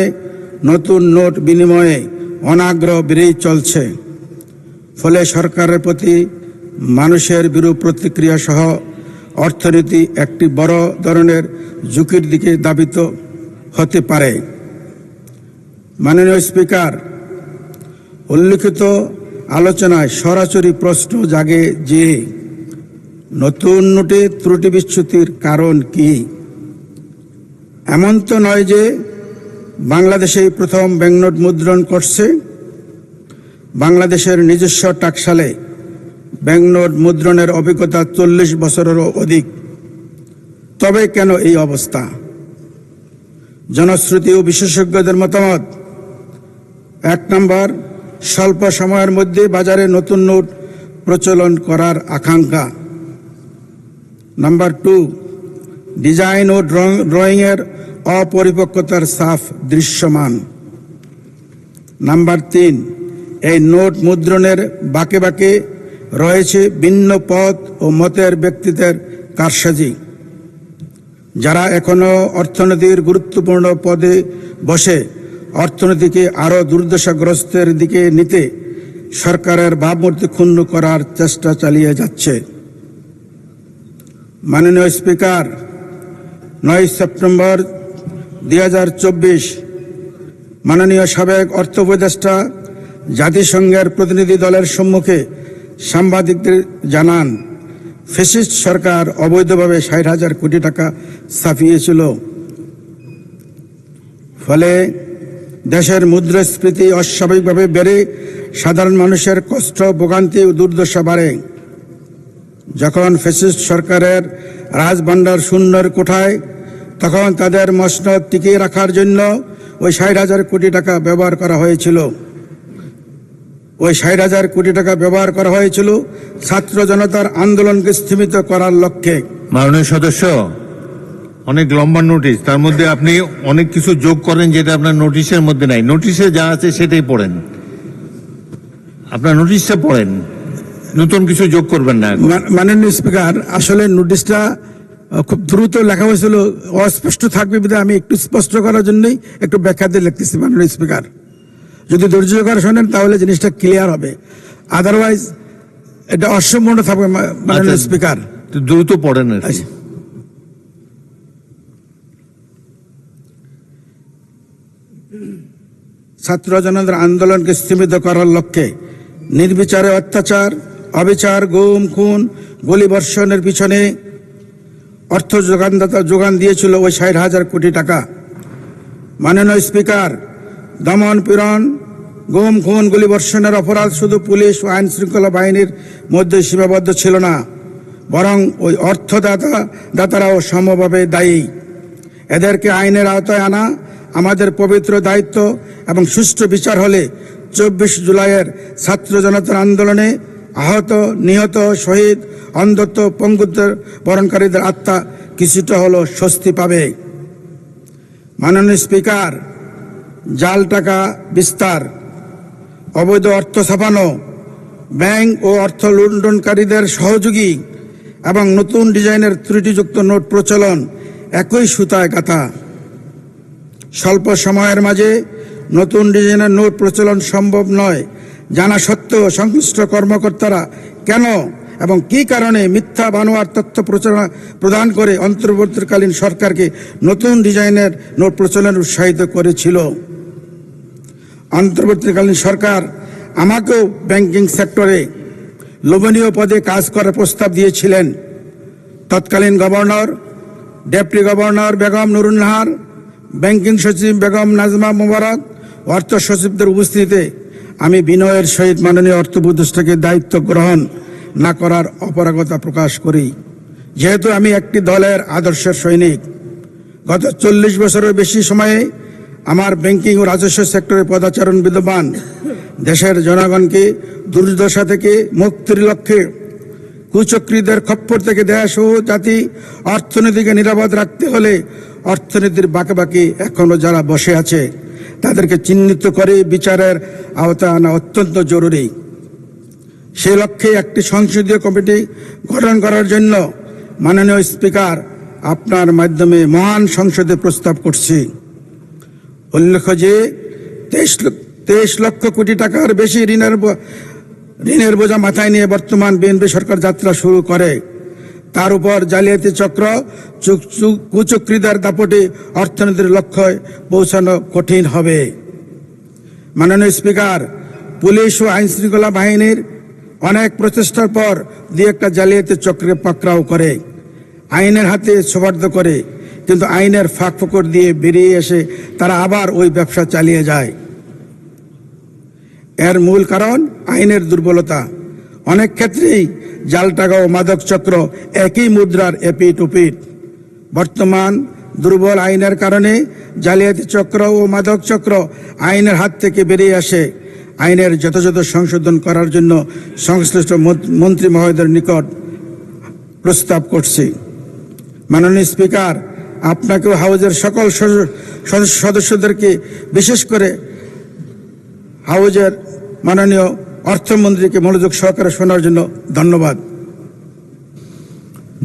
নতুন নোট বিনিময়ে অনাগ্রহ বেড়েই চলছে। ফলে সরকারের প্রতি মানুষের বিরূপ প্রতিক্রিয়া সহ অর্থনীতি একটি বড় ধরনের ঝুঁকির দিকে ধাবিত হতে পারে। মাননীয় স্পিকার, উল্লিখিত আলোচনায় সরাসরি প্রশ্ন জাগে যে নতুন নোটে ত্রুটি বিচ্যুতির কারণ কি? এমন তো নয় যে বাংলাদেশেই প্রথম ব্যাংকনোট মুদ্রণ করছে। বাংলাদেশের নিজস্ব টাকশালে ব্যাংকনোট মুদ্রণের অভিজ্ঞতা 40 বছরেরও অধিক। তবে কেন এই অবস্থা? জনশ্রুতি ও বিশেষজ্ঞদের মতামত: 1 নম্বর, স্বল্প সময়ের মধ্যে বাজারে নতুন নোট প্রচলন করার আকাঙ্ক্ষা। নাম্বার 2, ডিজাইন ও ড্রয়িংয়ের অপরিপক্কতার ছাপ দৃশ্যমান। নাম্বার 3, এই নোট মুদ্রণের বাঁকে বাঁকে রয়েছে ভিন্ন পথ ও মতের ব্যক্তিদের কারসাজি, যারা এখনো অর্থনীতির গুরুত্বপূর্ণ পদে বসে অর্থনীতিকে আরও দুর্দশাগ্রস্তের দিকে নিতে সরকারের ভাবমূর্তি ক্ষুণ্ণ করার চেষ্টা চালিয়ে যাচ্ছে। মাননীয় স্পিকার, 9 সেপ্টেম্বর 2024 মাননীয় সাবেক অর্থ উপদেষ্টা জাতিসংঘের প্রতিনিধি দলের সম্মুখে সাংবাদিকদের জানান, ফ্যাসিস্ট সরকার অবৈধভাবে 60,000 কোটি টাকা ছাপিয়েছিল। ফলে দেশের মুদ্রাস্ফীতি অস্বাভাবিকভাবে বেড়ে সাধারণ মানুষের কষ্ট, ভোগান্তি ও দুর্দশা বাড়ে। যখন ফ্যাসিস্ট সরকারের রাজভাণ্ডার শূন্যের কোঠায়, তখন তাদের মসনদ টিকিয়ে রাখার জন্য ওই 60,000 কোটি টাকা ব্যবহার করা হয়েছিল। ওই 60,000 কোটি টাকা ব্যবহার করা হয়েছিল ছাত্র জনতার আন্দোলনকে স্থিমিত করার লক্ষ্যে। মাননীয় সদস্য, অনেক লম্বা নোটিশ, তার মধ্যে আপনি অনেক কিছু যোগ করেন যেটা আপনার নোটিশের মধ্যে নাই। নোটিশে যা আছে সেটাই পড়েন, আপনার নোটিশটা পড়েন, নতুন কিছু যোগ করবেন না। মাননীয় স্পিকার, আসলে নোটিশটা খুব দ্রুত লেখা হয়েছিল, অস্পষ্ট থাকবে বিধায় আমি একটু স্পষ্ট করার জন্যই একটু ব্যাখ্যা দিয়ে লিখতেছি। মাননীয় স্পিকার, যদি ধৈর্য করে শোনেন তাহলে জিনিসটা ক্লিয়ার হবে, আদারওয়াইজ এটা অসম্পূর্ণ থাকবে। মাননীয় স্পিকার, দ্রুত পড়েন আর কি। ছাত্র জনতার আন্দোলনকে স্থিমিত করার লক্ষ্যে নির্বিচারে অত্যাচার, অবিচার, গুম, খুন, গুলিবর্ষণের পিছনে অর্থ যোগান দিয়েছিল ওই 60,000 কোটি টাকা। মাননীয় স্পিকার, দমন পীড়ন, গুম, খুন, গুলিবর্ষণের অপরাধ শুধু পুলিশ ও আইন শৃঙ্খলা বাহিনীর মধ্যে সীমাবদ্ধ ছিল না, বরং ওই অর্থদাতারাও সমভাবে দায়ী। এদেরকে আইনের আওতায় আনা আমাদের পবিত্র দায়িত্ব এবং সুষ্ঠু বিচার হলে 24 জুলাইয়ের ছাত্র জনতার আন্দোলনে আহত, নিহত, শহীদ, অন্ধত্ব, পঙ্গুত্ব বরণকারীদের আত্মা কিছুটা হলো স্বস্তি পাবে। মাননীয় স্পিকার, জাল টাকা বিস্তার, অবৈধ অর্থ ছাপানো, ব্যাংক ও অর্থ লুণ্ঠনকারীদের সহযোগী এবং নতুন ডিজাইনের ত্রুটিযুক্ত নোট প্রচলন একই সুতায় গাঁথা। স্বল্প সময়ের মাঝে নতুন ডিজাইনের নোট প্রচলন সম্ভব নয় জানা সত্ত্বেও সংশ্লিষ্ট কর্মকর্তারা কেন এবং কী কারণে মিথ্যা বানোয়ার তথ্য প্রদান করে অন্তর্বর্তীকালীন সরকারকে নতুন ডিজাইনের নোট প্রচলনে উৎসাহিত করেছিল। অন্তর্বর্তীকালীন সরকার আমাকেও ব্যাংকিং সেক্টরে লোভনীয় পদে কাজ করার প্রস্তাব দিয়েছিলেন। তৎকালীন governor, deputy governor Begum Nurunnahar, banking সচিব বেগম নাজমা মোবারক, অর্থ সচিবদের উপস্থিতিতে আমি বিনয়ের সহিত মাননীয় অর্থ উপদেষ্টাকে দায়িত্ব গ্রহণ না করার অপারগতা প্রকাশ করি। যেহেতু আমি একটি দলের আদর্শের সৈনিক, গত 40 বছরের বেশি সময়ে আমার ব্যাংকিং ও রাজস্ব সেক্টরে পদাচরণ বিদ্যমান, দেশের জনগণকে দুর্দশা থেকে মুক্তির লক্ষ্যে কুচক্রীদের খপ্পর থেকে দেশ ও জাতি অর্থনীতিকে নিরাপদ রাখতে হলে অর্থনীতির বাঁকে এখনো যারা বসে আছে তাদেরকে চিহ্নিত করে বিচারের আওতায় আনা অত্যন্ত জরুরি। সেই লক্ষ্যে একটি সংসদীয় কমিটি গঠন করার জন্য মাননীয় স্পিকার আপনার মাধ্যমে মহান সংসদে প্রস্তাব করছি। উল্লেখ্য যে 23 লক্ষ কোটি টাকার বেশি ঋণের বোঝা মাথায় নিয়ে বর্তমান বিএনপি সরকার যাত্রা শুরু করে। তার উপর জালিয়াতি চক্র কুচক্রীদের দাপটে অর্থনীতির লক্ষ্যে পৌঁছানো কঠিন হবে। মাননীয় স্পিকার, পুলিশ ও আইন শৃঙ্খলা বাহিনীর অনেক প্রচেষ্টার পর দিয়ে একটা জালিয়াতি চক্রে পাকড়াও করে, আইনের হাতে সোপর্দ করে, কিন্তু আইনের ফাঁক ফোকর দিয়ে বেরিয়ে এসে তারা আবার ওই ব্যবসা চালিয়ে যায়। এর মূল কারণ আইনের দুর্বলতা। অনেক ক্ষেত্রেই জাল টাকা ও মাদক চক্র একই মুদ্রার এপিঠ ওপিঠ। বর্তমান দুর্বল আইনের কারণে জালিয়াতি চক্র ও মাদক চক্র আইনের হাত থেকে বেরিয়ে আসে। আইনের যথাযথ সংশোধন করার জন্য সংশ্লিষ্ট মন্ত্রী মহোদয়ের নিকট প্রস্তাব করছি। মাননীয় স্পিকার, আপনাকেও হাউজের সকল সদস্যদেরকে, বিশেষ করে হাউজের মাননীয় অর্থমন্ত্রীকে মনোযোগ সহকারে শোনার জন্য ধন্যবাদ।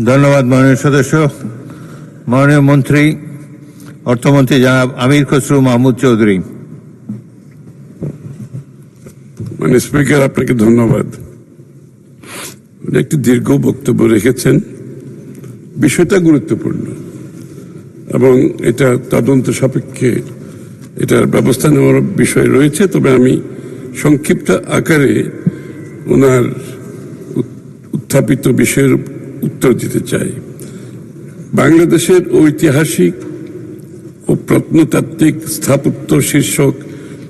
ধন্যবাদ মাননীয় সদস্য। মাননীয় মন্ত্রী, অর্থমন্ত্রী জনাব আমির খসরু মাহমুদ চৌধুরী। মানে স্পিকার, আপনাকে ধন্যবাদ। একটি দীর্ঘ বক্তব্য রেখেছেন, বিষয়টা গুরুত্বপূর্ণ এবং এটা তদন্ত সাপেক্ষে এটার ব্যবস্থা নেওয়ার বিষয় রয়েছে। তবে আমি সংক্ষিপ্ত আকারে ওনার উত্থাপিত বিষয়ের উত্তর দিতে চাই। বাংলাদেশের ঐতিহাসিক ও প্রত্নতাত্ত্বিক স্থাপত্য শীর্ষক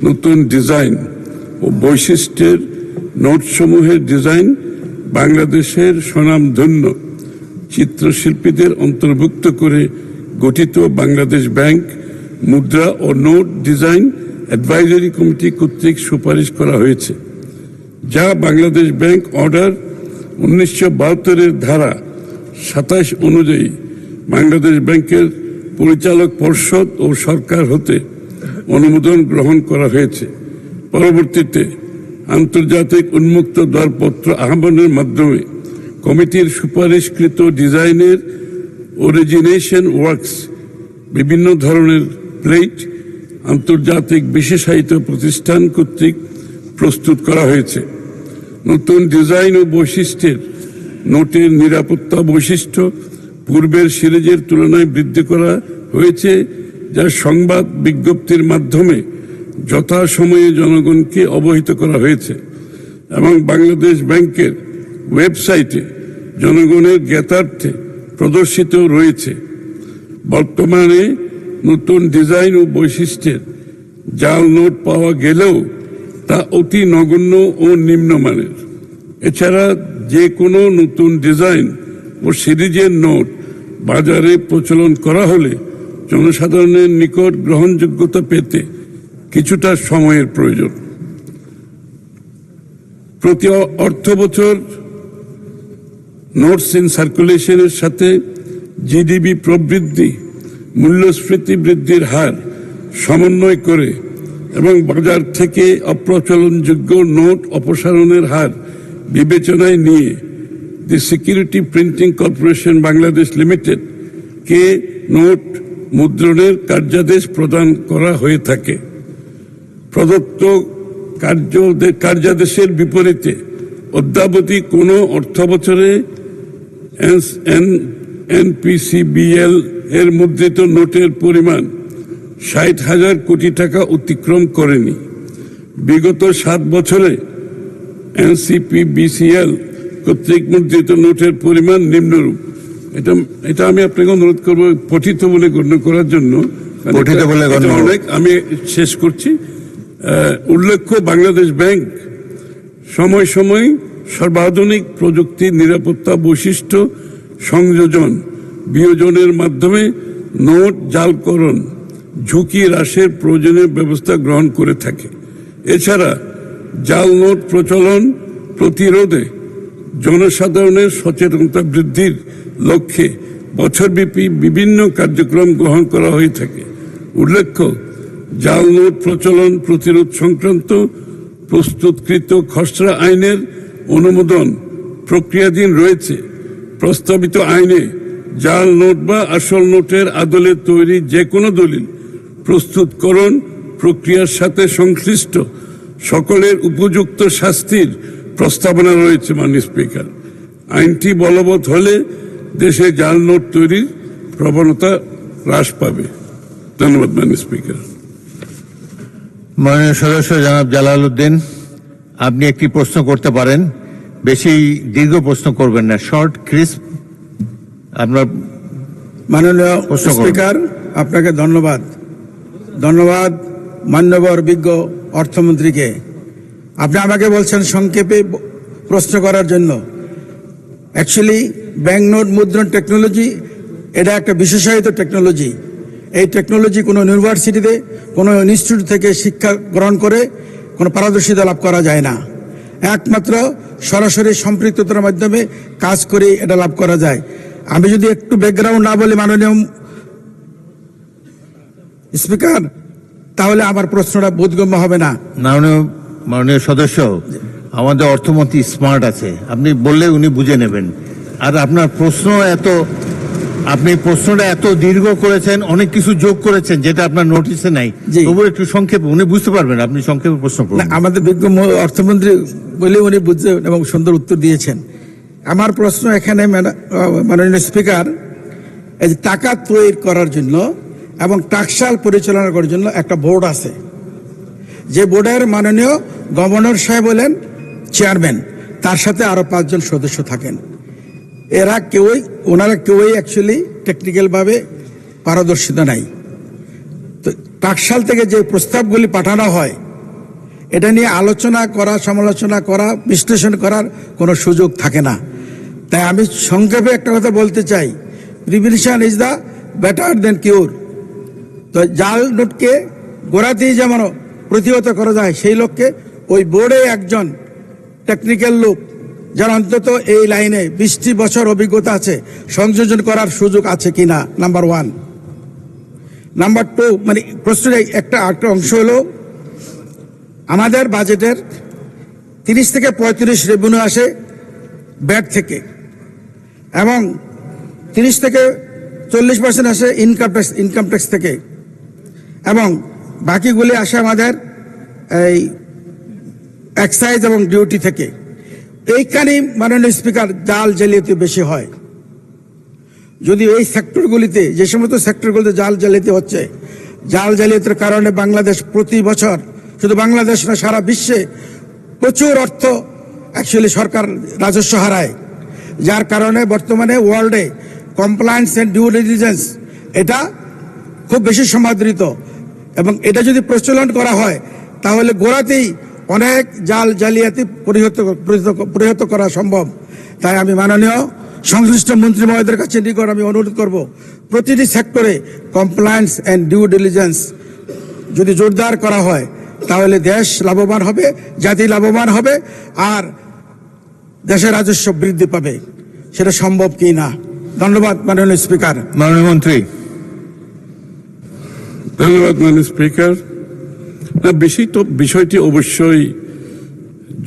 নতুন ডিজাইন ও বৈশিষ্ট্যের নোটসমূহের ডিজাইন বাংলাদেশের স্বনামধন্য চিত্রশিল্পীদের অন্তর্ভুক্ত করে গঠিত বাংলাদেশ ব্যাংক মুদ্রা ও নোট ডিজাইন অ্যাডভাইজারি কমিটি কর্তৃক সুপারিশ করা হয়েছে, যা বাংলাদেশ ব্যাংক অর্ডার 1972 ধারা 27 অনুযায়ী বাংলাদেশ ব্যাংকের পরিচালক পর্ষদ ও সরকার হতে অনুমোদন গ্রহণ করা হয়েছে। পরবর্তীতে আন্তর্জাতিক উন্মুক্ত দরপত্র আহ্বানের মাধ্যমে কমিটির সুপারিশকৃত ডিজাইনের অরিজিনেশন ওয়ার্কস বিভিন্ন ধরনের প্লেট আন্তর্জাতিক বিশেষায়িত প্রতিষ্ঠান কর্তৃক প্রস্তুত করা হয়েছে। নতুন ডিজাইন ও বৈশিষ্ট্যের নোটের নিরাপত্তা বৈশিষ্ট্য পূর্বের সিরিজের তুলনায় বৃদ্ধি করা হয়েছে, যা সংবাদ বিজ্ঞপ্তির মাধ্যমে যথাসময়ে জনগণকে অবহিত করা হয়েছে এবং বাংলাদেশ ব্যাংকের ওয়েবসাইটে জনগণের জ্ঞাতার্থে প্রদর্শিত রয়েছে। বর্তমানে নতুন ডিজাইন ও বৈশিষ্ট্যের জাল নোট পাওয়া গেলেও তা অতি নগণ্য ও নিম্নমানের। এছাড়া যে কোনো নতুন ডিজাইন ও সিরিজের নোট বাজারে প্রচলন করা হলে জনসাধারণের নিকট গ্রহণযোগ্যতা পেতে কিছুটা সময়ের প্রয়োজন। প্রতি অর্থ বছর নোটস ইন সার্কুলেশনের সাথে জিডিপি প্রবৃদ্ধি, মূল্যস্ফীতি বৃদ্ধির হার সমন্বয় করে এবং বাজার থেকে অপ্রচলনযোগ্য নোট অপসারণের হার বিবেচনায় নিয়ে the security printing corporation Bangladesh limited কে নোট মুদ্রণের কার্যাদেশ প্রদান করা হয়ে থাকে। প্রদত্ত কার্যাদেশের বিপরীতে অদ্যাবধি কোনো অর্থবছরে এনপিসিবিএল এর মুদ্রিত নোটের পরিমাণ 60,000 কোটি টাকা অতিক্রম করেনি। বিগত 7 বছরে এনসিপিবিসিএল কর্তৃক মুদ্রিত নোটের পরিমাণ নিম্নরূপ। এটা আমি আপনাকে অনুরোধ করব পঠিত বলে গণ্য করার জন্য। পঠিত বলে গণ্য এটা অনেক। আমি শেষ করছি। উল্লেখ্য, বাংলাদেশ ব্যাংক সময় সময় সর্বাধুনিক প্রযুক্তি, নিরাপত্তা বৈশিষ্ট্য সংযোজন বিয়োজনের মাধ্যমে নোট জালকরণ ঝুঁকি হ্রাসের প্রয়োজনীয় ব্যবস্থা গ্রহণ করে থাকে। এছাড়া জাল নোট প্রচলন প্রতিরোধে জনসাধারণের সচেতনতা বৃদ্ধির লক্ষ্যে বছরব্যাপী বিভিন্ন কার্যক্রম গ্রহণ করা হয়ে থাকে। উল্লেখ্য, জাল নোট প্রচলন প্রতিরোধ সংক্রান্ত প্রস্তুতকৃত খসড়া আইনের অনুমোদন প্রক্রিয়াধীন রয়েছে। প্রস্তাবিত আইনে জাল নোট বা আসল নোটের আদলে তৈরি যে কোনো দলিল প্রস্তুতকরণ প্রক্রিয়ার সাথে সংশ্লিষ্ট সকলের উপযুক্ত শাস্তির প্রস্তাবনা রয়েছে। মাননীয় স্পিকার, আইনটি বলবৎ হলে দেশে জাল নোট তৈরির প্রবণতা হ্রাস পাবে। ধন্যবাদ মাননীয় স্পিকার। মাননীয় সদস্য জনাব জালাল উদ্দিন, আপনি একটি প্রশ্ন করতে পারেন, বেশি দীর্ঘ প্রশ্ন করবেন না, শর্ট ক্রিস্প। আপনার মাননীয় প্রশ্ন করুন। স্পিকার, আপনাকে ধন্যবাদ। ধন্যবাদ মান্যবর বিজ্ঞ অর্থমন্ত্রীকে। আপনি আমাকে বলছেন সংক্ষেপে প্রশ্ন করার জন্য। অ্যাকচুয়ালি ব্যাংক নোট মুদ্রণ টেকনোলজি এটা একটা বিশেষায়িত টেকনোলজি। এই টেকনোলজি কোনো ইউনিভার্সিটিতে, কোনো ইনস্টিটিউট থেকে শিক্ষা গ্রহণ করে কোনো পারদর্শিতা লাভ করা যায় না। একমাত্র সরাসরি সম্পৃক্ততার মাধ্যমে কাজ করে এটা লাভ করা যায়। আমি যদি একটু ব্যাকগ্রাউন্ড না বলি মাননীয় স্পিকার, তাহলে আমার প্রশ্নটা বোধগম্য হবে না। মাননীয় সদস্য, আমাদের অর্থমন্ত্রী স্মার্ট আছে, আপনি বললে উনি বুঝে নেবেন। আর আপনার আপনি প্রশ্নটা এত দীর্ঘ করেছেন, অনেক কিছু যোগ করেছেন যেটা আপনার নোটিশে নাই। জি। তবু একটু সংক্ষেপে উনি বুঝতে পারবেন, আপনি সংক্ষেপে প্রশ্ন করুন। না, আমাদের বিজ্ঞ অর্থমন্ত্রী বলে উনি বুঝতে এবং সুন্দর উত্তর দিয়েছেন। আমার প্রশ্ন এখানে মাননীয় স্পিকার, এই যে টাকা তৈরি করার জন্য এবং টাকশাল পরিচালনা করার জন্য একটা বোর্ড আছে, যে বোর্ডের মাননীয় গভর্নর সাহেব হলেন চেয়ারম্যান, তার সাথে আরো 5 জন সদস্য থাকেন। ওনারা কেউই অ্যাকচুয়ালি টেকনিক্যাল ভাবে পারদর্শিতা নাই। তো টাকশাল থেকে যে প্রস্তাবগুলি পাঠানো হয়, এটা নিয়ে আলোচনা করা, সমালোচনা করা, বিশ্লেষণ করার কোনো সুযোগ থাকে না। তাই আমি সংক্ষেপে একটা কথা বলতে চাই, prevention is the better than cure. তো জাল নোটকে গোড়াতেই যেমন প্রতিহত করা যায়, সেই লক্ষ্যে ওই বোর্ডে একজন টেকনিক্যাল লোক যার অন্তত এই লাইনে 20টি বছর অভিজ্ঞতা আছে, সংযোজন করার সুযোগ আছে কিনা, নাম্বার 1। নাম্বার 2, মানে প্রশ্নের একটা অংশ হলো, আমাদের বাজেটের 30 থেকে 35 রেভিনিউ আসে ব্যাট থেকে, এবং 30 থেকে 40% আসে ইনকাম ট্যাক্স থেকে, এবং বাকিগুলি আসে আমাদের এই এক্সাইজ এবং ডিউটি থেকে। এইখানেই মাননীয় স্পিকার জাল জালিয়াতি বেশি হয়। যদি এই সেক্টরগুলিতে, যে সমস্ত সেক্টরগুলিতে জাল জালিয়াতি হচ্ছে, জাল জালিয়াতির কারণে বাংলাদেশ প্রতি বছর, শুধু বাংলাদেশ না সারা বিশ্বে প্রচুর অর্থ অ্যাকচুয়ালি সরকার রাজস্ব হারায়, যার কারণে বর্তমানে ওয়ার্ল্ডে কমপ্লায়েন্স এন্ড ডিউ ডিলিজেন্স এটা খুব বেশি সমাদৃত। এবং এটা যদি প্রচলন করা হয়, তাহলে গোড়াতেই অনেক জাল জালিয়াতি প্রতিহত করা সম্ভব। তাই আমি মাননীয় সংশ্লিষ্ট মন্ত্রী মহোদয়ের কাছে নিকট আমি অনুরোধ করব, প্রতিটি সেক্টরে কমপ্লায়েন্স এন্ড ডিউ ডিলিজেন্স যদি জোরদার করা হয়, তাহলে দেশ লাভবান হবে, জাতি লাভবান হবে, আর দেশের রাজস্ব বৃদ্ধি পাবে। সেটা সম্ভব কি না? ধন্যবাদ মাননীয় স্পিকার। মাননীয় মন্ত্রী। ধন্যবাদ মাননীয় স্পিকার। না, বিষয়টি অবশ্যই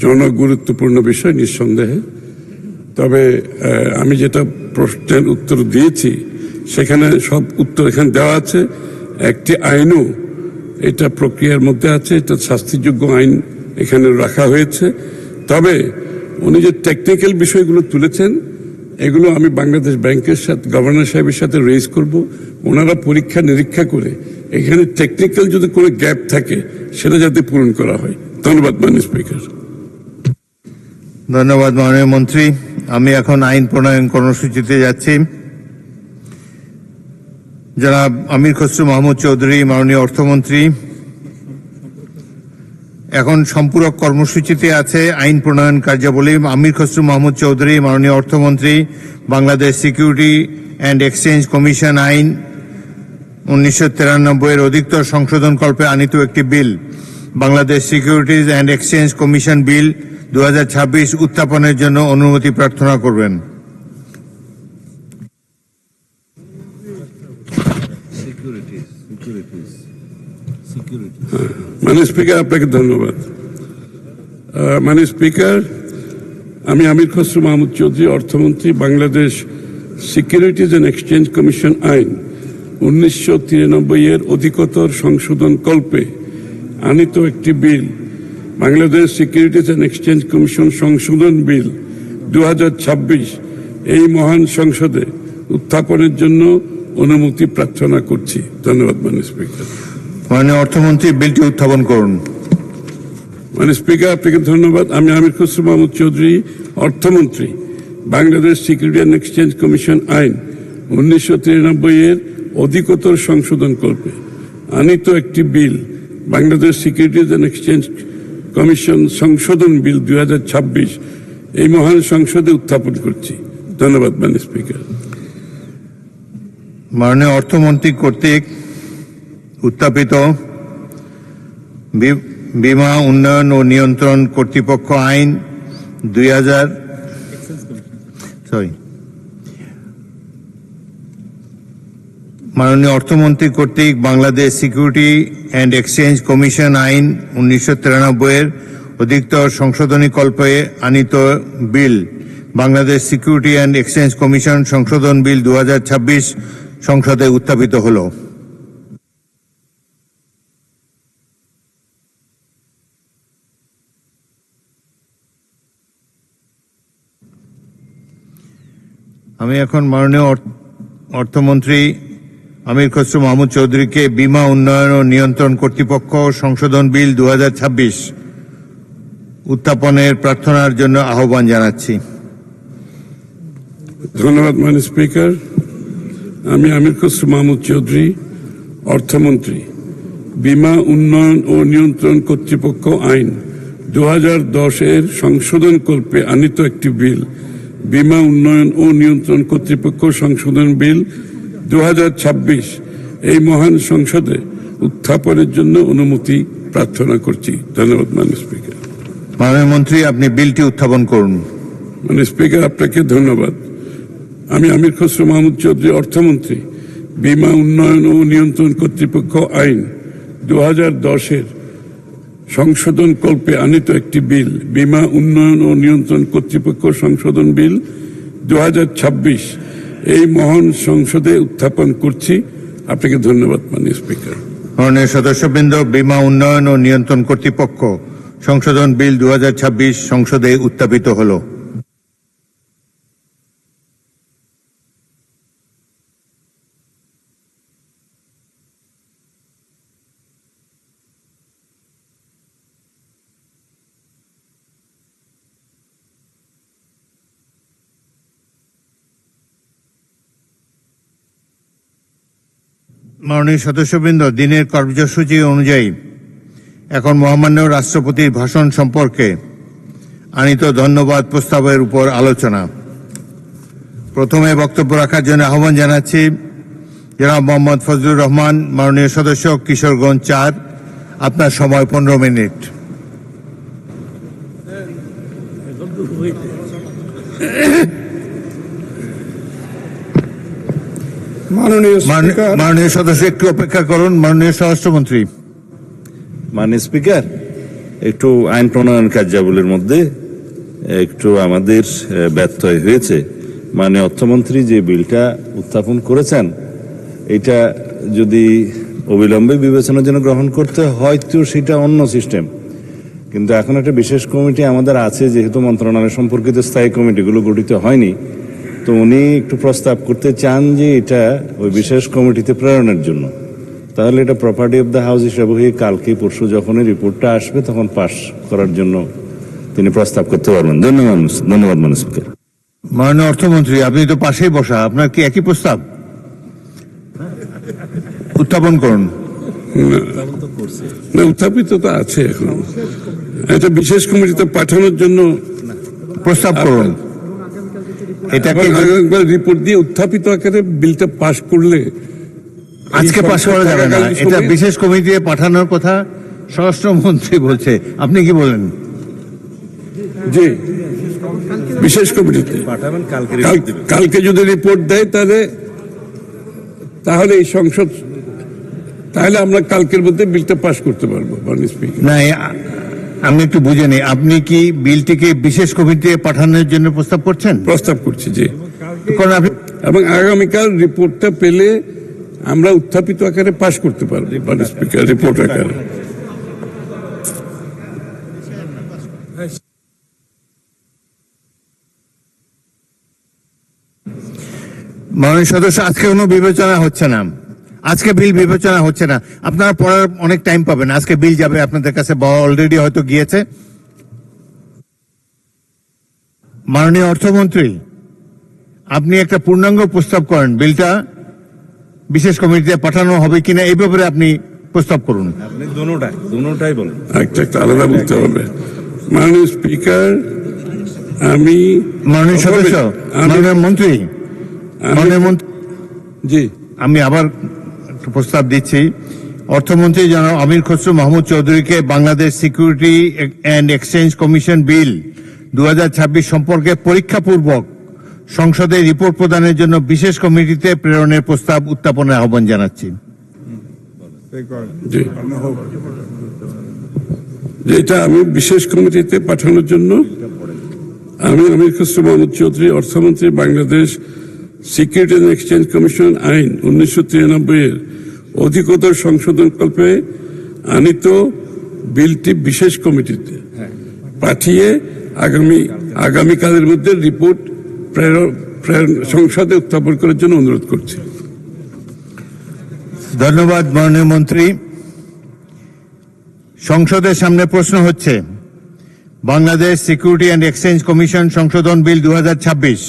জনগুরুত্বপূর্ণ বিষয়, নিঃসন্দেহে। তবে আমি যেটা প্রশ্নের উত্তর দিয়েছি, সেখানে সব উত্তর এখানে দেওয়া আছে। একটি আইনও এটা প্রক্রিয়ার মধ্যে আছে, এটা শাস্তিযোগ্য আইন এখানে রাখা হয়েছে। তবে উনি যে টেকনিক্যাল বিষয়গুলো তুলেছেন, এগুলো আমি বাংলাদেশ ব্যাংকের সাথে, গভর্নর সাহেবের সাথে রেজ করব। ওনারা পরীক্ষা নিরীক্ষা করে এখানে টেকনিক্যাল যদি কোনো গ্যাপ থাকে, সেটা যাতে পূরণ করা হয়। ধন্যবাদ মাননীয় স্পিকার। ধন্যবাদ মাননীয় মন্ত্রী। আমি এখন আইন প্রণয়ন কর্মসূচিতে যাচ্ছি। জনাব আমির খসরু মাহমুদ চৌধুরী, মাননীয় অর্থমন্ত্রী। এখন সম্পূরক কর্মসূচিতে আছে আইন প্রণয়ন কার্যাবলী। আমির খসরু মাহমুদ চৌধুরী, মাননীয় অর্থমন্ত্রী, Bangladesh security and exchange commission আইন 1993 এর অধিকতর সংশোধন কল্পে আনিত একটি bill, Bangladesh securities and exchange commission bill 2026 উত্থাপনের জন্য অনুমতি প্রার্থনা করবেন। মাননীয় স্পিকার, আপনাকে ধন্যবাদ। মাননীয় স্পিকার, আমি আমির খসরু মাহমুদ চৌধুরী, অর্থমন্ত্রী, Bangladesh securities and exchange commission আইন 1993 এর অধিকতর সংশোধন কল্পে আনিত একটি bill, Bangladesh securities and exchange commission সংশোধন বিল 2026 এই মহান সংসদে উত্থাপনের জন্য অনুমতি প্রার্থনা করছি। ধন্যবাদ মাননীয় স্পিকার। মাননীয় অর্থমন্ত্রী, বিলটি উত্থাপন করুন। মাননীয় স্পিকার, আপনাকে ধন্যবাদ। আমি আমির খসরু মাহমুদ চৌধুরী, অর্থমন্ত্রী, Bangladesh security and exchange commission আইন 1993 এর অধিকতর সংশোধন কল্পে আনিত একটি bill, Bangladesh securities and exchange commission সংশোধন বিল 2026 এই মহান সংসদে উত্থাপন করছি। ধন্যবাদ মাননীয় স্পিকার। মাননীয় অর্থমন্ত্রী কর্তৃক উত্থাপিত বীমা উন্নয়ন ও নিয়ন্ত্রণ কর্তৃপক্ষ আইন 2000 মাননীয় অর্থমন্ত্রী কর্তৃক Bangladesh security and exchange commission আইন 1993 এর অধিকতর সংশোধনী কল্পে আনিত bill, Bangladesh security and exchange commission সংশোধন বিল 2026 সংসদে উত্থাপিত হল। আমি এখন মাননীয় অর্থমন্ত্রী আমির খসরু মাহমুদ চৌধুরীকে বীমা উন্নয়ন ও নিয়ন্ত্রণ কর্তৃপক্ষ সংশোধন বিল 2026 উত্থাপনের প্রার্থনার জন্য আহ্বান জানাচ্ছি। ধন্যবাদ মাননীয় স্পিকার। আমি আমির খসরু মাহমুদ চৌধুরী, অর্থমন্ত্রী, বীমা উন্নয়ন ও নিয়ন্ত্রণ কর্তৃপক্ষ আইন 2010 এর সংশোধন কল্পে আনিত একটি বিল, বীমা উন্নয়ন ও নিয়ন্ত্রণ কর্তৃপক্ষ সংশোধন বিল 2026 এই মহান সংসদে উত্থাপনের জন্য অনুমতি প্রার্থনা করছি। ধন্যবাদ মাননীয় স্পিকার। মাননীয় মন্ত্রী, আপনি বিলটি উত্থাপন করুন। মাননীয় স্পিকার, আপনাকে ধন্যবাদ। আমি আমির খসরু মাহমুদ চৌধুরী, অর্থমন্ত্রী, বীমা উন্নয়ন ও নিয়ন্ত্রণ কর্তৃপক্ষ আইন 2010 এর সংশোধন কল্পে আনিত একটি বিল, বীমা উন্নয়ন ও নিয়ন্ত্রণ কর্তৃপক্ষ সংশোধন বিল 2026 এই মহান সংসদে উত্থাপন করছি। আপনাকে ধন্যবাদ মাননীয় স্পিকার। মাননীয় সদস্যবৃন্দ, বীমা উন্নয়ন ও নিয়ন্ত্রণ কর্তৃপক্ষ সংশোধন বিল 2026 সংসদে উত্থাপিত হল। মাননীয় সদস্যবৃন্দ, দিনের কার্যসূচি অনুযায়ী এখন মহামান্য রাষ্ট্রপতির ভাষণ সম্পর্কে আনিত ধন্যবাদ প্রস্তাবের উপর আলোচনা। প্রথমে বক্তব্য রাখার জন্য আহ্বান জানাচ্ছি জনাব মোহাম্মদ ফজলুর রহমান, মাননীয় সদস্য, কিশোরগঞ্জ 4। আপনার সময় 15 মিনিট। মাননীয় সদস্য, একটু অপেক্ষা করুন। মাননীয় স্বরাষ্ট্রমন্ত্রী। মাননীয় স্পিকার, একটু আইন প্রণয়ন কার্যাবলীর মধ্যে একটু আমাদের ব্যত্যয় হয়েছে। মাননীয় অর্থমন্ত্রী যে বিলটা উত্থাপন করেছেন, এটা যদি অবিলম্বে বিবেচনার জন্য গ্রহণ করতে হয়তো সেটা অন্য সিস্টেম, কিন্তু এখন একটা বিশেষ কমিটি আমাদের আছে, যেহেতু মন্ত্রণালয় সম্পর্কিত স্থায়ী কমিটিগুলো গঠিত হয়নি, তো উনি একটু প্রস্তাব করতে চান যে এটা ওই বিশেষ কমিটিতে প্রেরণের জন্য। তাহলে এটা প্রপার্টি অফ দ্য হাউস হিসাবে হয়ে কালকে পরশু যখনই রিপোর্টটা আসবে তখন পাশ করার জন্য তিনি প্রস্তাব করতে পারবেন। ধন্যবাদ মাননীয় স্পিকার। মাননীয় অর্থমন্ত্রী, আপনি তো পাশেই বসা, আপনার কি একই প্রস্তাব? উত্থাপন করুন। না, উত্থাপিত তো আছে এখন। এটা বিশেষ কমিটিতে পাঠানোর জন্য প্রস্তাব করুন। এটাকে রিপোর্ট দিয়ে উত্থাপিত আকারে বিলটা পাশ করলে আজকে পাশ করা যাবে না, থাকাকালীন এটা সময়ে- বিশেষ কমিটিতে পাঠানোর কথা স্বরাষ্ট্রমন্ত্রী বলছে। আপনি কি বলেন? জি, বিশেষ কমিটিতে পাঠাবেন, কালকে কালকে যদি রিপোর্ট দেয় তাহলে এই সংসদ, তাহলে আমরা কালকের মধ্যে বিলটা পাশ করতে পারবো। মাননীয় স্পিকার, না, আমি একটু বুঝে নিই, আপনি কি বিলটিকে বিশেষ কমিটিতে পাঠানোর জন্য প্রস্তাব করছেন? প্রস্তাব করছি জি। কারণ আপনি এবং আগামীকাল রিপোর্টটা পেলে আমরা উত্থাপিত আকারে পাশ করতে পারবো। মাননীয় স্পিকার, রিপোর্ট আকারে। মাননীয় সদস্য, আজকে কোনো বিবেচনা হচ্ছে না, আজকে বিল বিবেচনা হচ্ছে না। আপনারা পড়ার অনেক টাইম পাবেন। আজকে বিল যাবে আপনাদের কাছে, অলরেডি হয়তো গিয়েছে। মাননীয় অর্থমন্ত্রী, আপনি একটা পূর্ণাঙ্গ প্রস্তাব করেন, বিলটা বিশেষ কমিটিতে পাঠানো হবে কিনা এই ব্যাপারে আপনি প্রস্তাব করুন। আপনি দুটোটাই বলেন। একটা আলাদা বলতে হবে। মাননীয় স্পিকার, আমি মাননীয় সদস্য, মাননীয় মন্ত্রী, মাননীয় মন্ত্রী, জি, আমি আবার একটা প্রস্তাব দিচ্ছি। অর্থমন্ত্রী জনাব আমির খসরু মাহমুদ চৌধুরীকে Bangladesh security and exchange commission bill 2026 সম্পর্কে পরীক্ষাপূর্বক সংসদে রিপোর্ট প্রদানের জন্য বিশেষ কমিটিতে প্রেরণের প্রস্তাব উত্থাপনের আহ্বান জানাচ্ছি। জি। যেটা আমি বিশেষ কমিটিতে পাঠানোর জন্য আমি আমির খসরু মাহমুদ চৌধুরী, অর্থমন্ত্রী, Bangladesh security and exchange commission আইন 1993 এর অধিকতর সংশোধন কল্পে আনিত বিলটি বিশেষ কমিটিতে পাঠিয়ে আগামীকালের মধ্যে রিপোর্ট সংসদে উত্থাপন করার জন্য অনুরোধ করছি। ধন্যবাদ মাননীয় মন্ত্রী। সংসদের সামনে প্রশ্ন হচ্ছে, Bangladesh security and exchange commission সংশোধন বিল 2026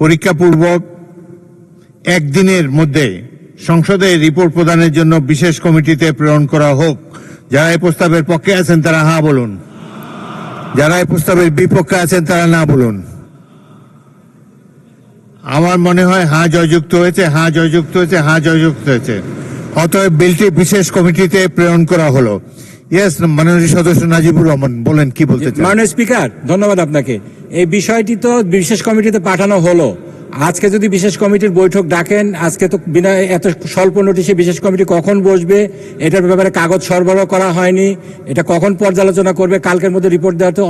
পরীক্ষাপূর্বক একদিনের মধ্যে সংসদে রিপোর্ট প্রদানের জন্য বিশেষ কমিটিতে প্রেরণ করা হোক। যারা এই প্রস্তাবের পক্ষে আছেন তারা হ্যাঁ বলুন, যারা এই প্রস্তাবের বিপক্ষে আছেন তারা না বলুন। আমার মনে হয় হ্যাঁ জয়যুক্ত হয়েছে, হ্যাঁ জয়যুক্ত হয়েছে, হ্যাঁ জয়যুক্ত হয়েছে। অতএব বিলটি বিশেষ কমিটিতে প্রেরণ করা হলো। ইয়েস, মাননীয় সদস্য নাজিবুর রহমান বলেন, কি বলতে চান? মাননীয় স্পিকার, ধন্যবাদ আপনাকে। এই বিষয়টি তো বিশেষ কমিটিতে পাঠানো হলো। আজকে যদি বিশেষ কমিটির বৈঠক ডাকেন, আজকে তো বিনা এত স্বল্প নোটিশে বিশেষ কমিটি কখন বসবে, এটার ব্যাপারে কাগজ সরবরাহ করা হয়নি, এটা কখন পর্যালোচনা করবে, কালকের মধ্যে রিপোর্ট দেওয়া তো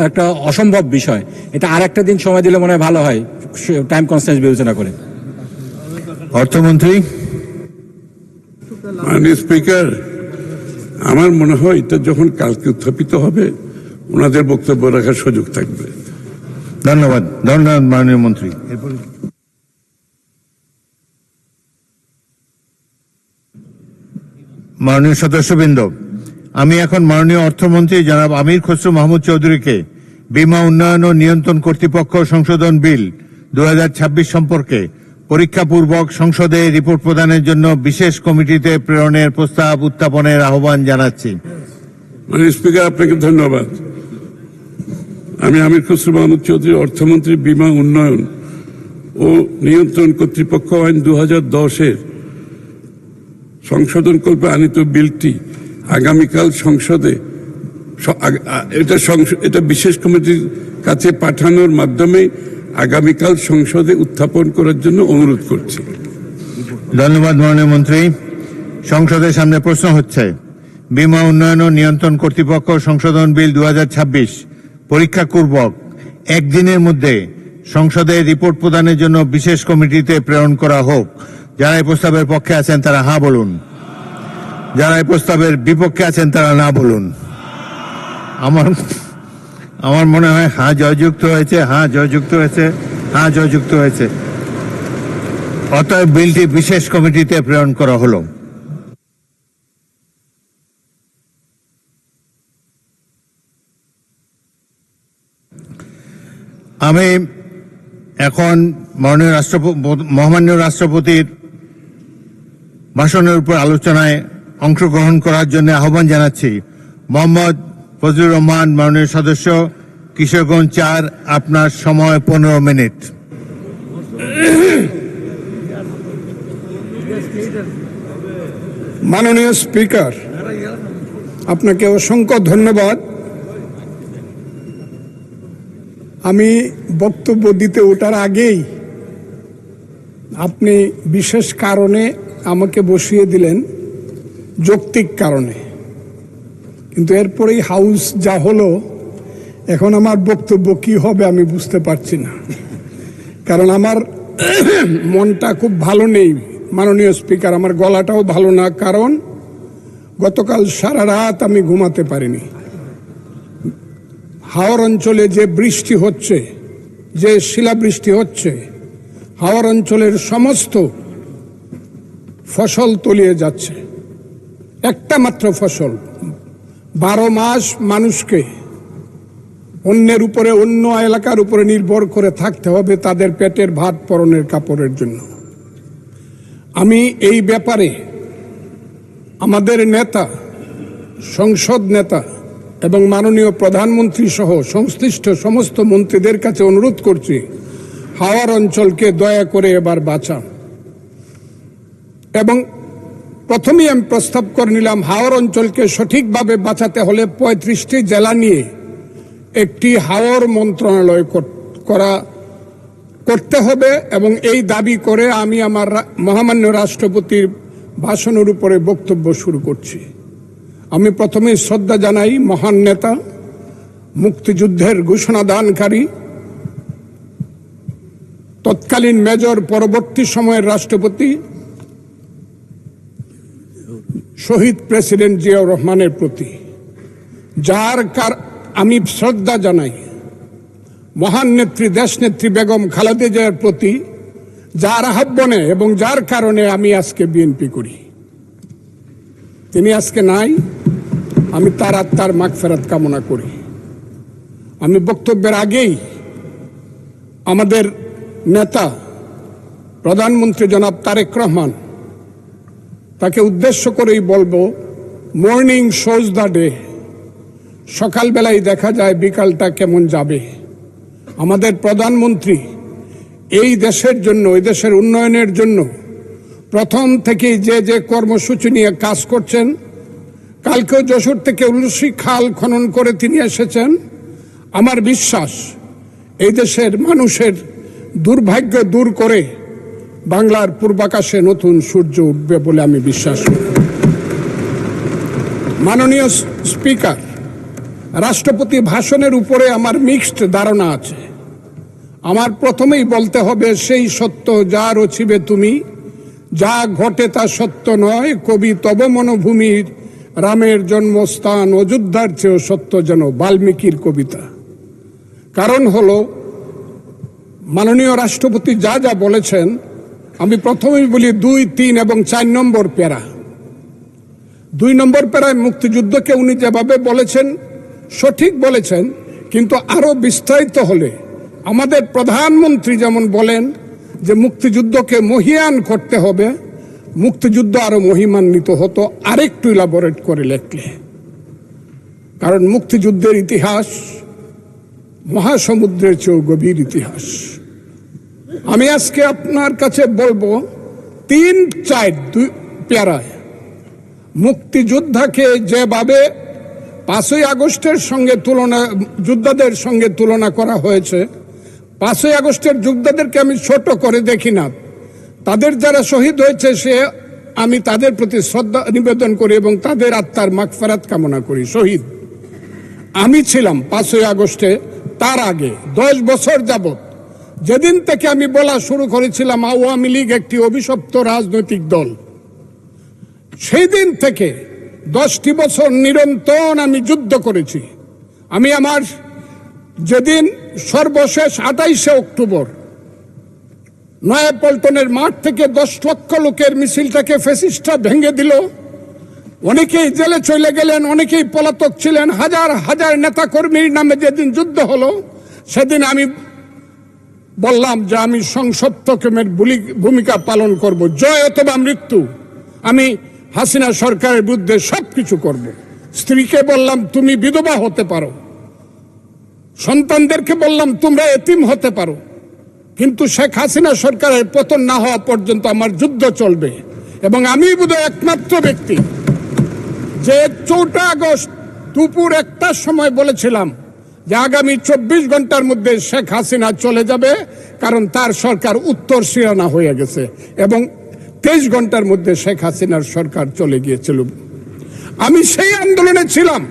একটা অসম্ভব বিষয়। এটা আর একটা দিন সময় দিলে মনে হয় ভালো হয়, টাইম কনস্ট্যান্স বিবেচনা করে। অর্থমন্ত্রী। মাননীয় স্পিকার, আমার মনে হয় এটা যখন কালকে উত্থাপিত হবে ওনাদের বক্তব্য রাখার সুযোগ থাকবে। ধন্যবাদ, ধন্যবাদ মাননীয় মন্ত্রী। মাননীয় সদস্যবৃন্দ, আমি এখন মাননীয় অর্থমন্ত্রী জনাব আমির খসরু মাহমুদ চৌধুরীকে বীমা উন্নয়ন ও নিয়ন্ত্রণ কর্তৃপক্ষ সংশোধন বিল 2026 সম্পর্কে পরীক্ষাপূর্বক সংসদে রিপোর্ট প্রদানের জন্য বিশেষ কমিটিতে প্রেরণের প্রস্তাব উত্থাপনের আহ্বান জানাচ্ছি। মাননীয় স্পিকার, আপনাকে ধন্যবাদ। আমি আমির খসরু মাহমুদ চৌধুরী, অর্থমন্ত্রী, বীমা উন্নয়ন ও নিয়ন্ত্রণ কর্তৃপক্ষ আইন 2010-এর সংশোধন কল্পে আনিত বিলটি আগামীকাল সংসদে এটা বিশেষ কমিটির কাছে পাঠানোর মাধ্যমে আগামীকাল সংসদে উত্থাপন করার জন্য অনুরোধ করছি। ধন্যবাদ মাননীয় মন্ত্রী। সংসদের সামনে প্রশ্ন হচ্ছে, বীমা উন্নয়ন ও নিয়ন্ত্রণ কর্তৃপক্ষ সংশোধন বিল 2026 পরীক্ষাপূর্বক একদিনের মধ্যে সংসদে রিপোর্ট প্রদানের জন্য বিশেষ কমিটিতে প্রেরণ করা হোক। যারা এই প্রস্তাবের পক্ষে আছেন তারা হ্যাঁ বলুন, যারা এই প্রস্তাবের বিপক্ষে আছেন তারা না বলুন। আমার মনে হয় হ্যাঁ জয়যুক্ত হয়েছে, হ্যাঁ জয়যুক্ত হয়েছে, হ্যাঁ জয়যুক্ত হয়েছে। অতএব বিলটি বিশেষ কমিটিতে প্রেরণ করা হলো। আমি এখন মহামান্য রাষ্ট্রপতির ভাষণের উপর আলোচনায় অংশগ্রহণ করার জন্য আহ্বান জানাচ্ছি মোহাম্মদ ফজলুর রহমান, মাননীয় সদস্য, কিশোরগঞ্জ 4। আপনার সময় 15 মিনিট। মাননীয় স্পিকার, আপনাকে অসংখ্য ধন্যবাদ। আমি বক্তব্য দিতে ওঠার আগেই আপনি বিশেষ কারণে আমাকে বসিয়ে দিলেন, যৌক্তিক কারণে। কিন্তু এরপরেই হাউস যা হলো, এখন আমার বক্তব্য কি হবে আমি বুঝতে পারছি না, কারণ আমার মনটা খুব ভালো নেই মাননীয় স্পিকার, আমার গলাটাও ভালো না, কারণ গতকাল সারা রাত আমি ঘুমাতে পারিনি। হাওর অঞ্চলে যে বৃষ্টি হচ্ছে, যে শিলাবৃষ্টি হচ্ছে, হাওর অঞ্চলের সমস্ত ফসল তলিয়ে যাচ্ছে। একটা মাত্র ফসল, 12 মাস মানুষকে অন্যের উপরে, অন্য এলাকার উপরে নির্ভর করে থাকতে হবে তাদের পেটের ভাত, পরনের কাপড়ের জন্য। আমি এই ব্যাপারে আমাদের নেতা, সংসদ নেতা এবং মাননীয় প্রধানমন্ত্রী সহ সংশ্লিষ্ট সমস্ত মন্ত্রীদের কাছে অনুরোধ করছি, হাওর অঞ্চলকে দয়া করে এবার বাঁচান। এবং প্রথমেই আমি প্রস্তাব করে নিলাম, হাওর অঞ্চলকে সঠিকভাবে বাঁচাতে হলে 35টি জেলা নিয়ে একটি হাওর মন্ত্রণালয় করতে হবে, এবং এই দাবি করে আমি আমার মহামান্য রাষ্ট্রপতির ভাষণের উপরে বক্তব্য শুরু করছি। আমি প্রথমে শ্রদ্ধা জানাই মহান নেতা, মুক্তিযুদ্ধের ঘোষণাদানকারী, তৎকালীন মেজর, পরবর্তী সময়ের রাষ্ট্রপতি শহীদ প্রেসিডেন্ট জিয়াউর রহমানের প্রতি, আমি শ্রদ্ধা জানাই মহান নেত্রী, দেশনেত্রী বেগম খালেদা জিয়ার প্রতি, যার আহ্বানে এবং যার কারণে আমি আজকে বিএনপি করি। তিনি আজকে নাই, আমি তার আত্মার মাগফিরাত কামনা করি। আমি বক্তব্যের আগেই আমাদের নেতা প্রধানমন্ত্রী জনাব তারেক রহমান, তাকে উদ্দেশ্য করেই বলবো, মর্নিং শোজ দ্য ডে। সকালবেলায় দেখা যায় বিকালটা কেমন যাবে। আমাদের প্রধানমন্ত্রী এই দেশের জন্য, এই দেশের উন্নয়নের জন্য প্রথম থেকেই যে কর্মসূচি নিয়ে কাজ করছেন, কালকেও যশোর থেকে উলসি খাল খনন করে তিনি এসেছেন। আমার বিশ্বাস এই দেশের মানুষের দুর্ভাগ্য দূর করে বাংলার পূর্বাকাশে নতুন সূর্য উঠবে বলে আমি বিশ্বাস করি। মাননীয় স্পিকার, রাষ্ট্রপতি ভাষণের উপরে আমার মিক্সড ধারণা আছে। আমার প্রথমেই বলতে হবে, সেই সত্য যা রচিবে তুমি, যা ঘটে তা সত্য নয়, কবি তব মনোভূমির, রামের জন্মস্থান অযোধ্যার চেয়েও সত্য যেন, বাল্মীকির কবিতা। কারণ হলো, মাননীয় রাষ্ট্রপতি যা যা বলেছেন, আমি প্রথমেই বলি 2, 3 এবং 4 নম্বর প্যারা। 2 নম্বর প্যারায় মুক্তিযুদ্ধকে উনি যেভাবে বলেছেন সঠিক বলেছেন, কিন্তু আরো বিস্তারিত হলে আমাদের প্রধানমন্ত্রী যেমন বলেন যে মুক্তিযুদ্ধকে মহিয়ান করতে হবে, মুক্তিযুদ্ধ আরো মহিমান্বিত হতো আরেকটু ইলাবোরেট করে লেখলে। কারণ মুক্তিযুদ্ধের ইতিহাস মহাসমুদ্রের চেয়েও গভীর ইতিহাস। আমি আজকে আপনার কাছে বলবো 3-4 প্যারায় মুক্তিযোদ্ধাকে যেভাবে 5ই আগস্টের সঙ্গে যোদ্ধাদের সঙ্গে তুলনা করা হয়েছে, 5ই আগস্টের যোদ্ধাদেরকে আমি ছোট করে দেখি না। তাদের যারা শহীদ হয়েছে আমি তাদের প্রতি শ্রদ্ধা নিবেদন করি এবং তাদের আত্মার মাগফিরাত কামনা করি। শহীদ আমি ছিলাম 5ই আগস্টে, তার আগে 10 বছর যাবত, যেদিন থেকে আমি বলা শুরু করেছিলাম আওয়ামী লীগ একটি অভিশপ্ত রাজনৈতিক দল, সেই দিন থেকে 10টি বছর নিরন্তর আমি যুদ্ধ করেছি। আমি আমার যেদিন সর্বশেষ 28শে অক্টোবর নয়াপল্টনের মাঠ থেকে 10 লক্ষ লোকের মিছিলটাকে ফ্যাসিস্টরা ভেঙে দিল, অনেকেই জেলে চলে গেলেন, অনেকেই পলাতক ছিলেন, হাজার হাজার নেতা কর্মীর নামে যেদিন যুদ্ধ হলো, সেদিন আমি বললাম যে আমি সংসপ্তকের ভূমিকা পালন করব, জয় অথবা মৃত্যু। আমি হাসিনা সরকারের বিরুদ্ধে সবকিছু করব। স্ত্রীকে বললাম তুমি বিধবা হতে পারো, সন্তানদেরকে বললাম তোমরা এতিম হতে পারো, কিন্তু শেখ হাসিনা সরকারের পতন না হওয়া পর্যন্ত আমার যুদ্ধ চলবে। এবং আমি বোধহয় একমাত্র ব্যক্তি যে 4 আগস্ট দুপুর 1টার সময় বলেছিলাম যে আগামী 24 ঘন্টার মধ্যে শেখ হাসিনা চলে যাবে, কারণ তার সরকার উত্তর সিরানা হয়ে গেছে, এবং 23 ঘন্টার মধ্যে শেখ হাসিনার সরকার চলে গিয়েছিল। আমি সেই আন্দোলনে ছিলাম।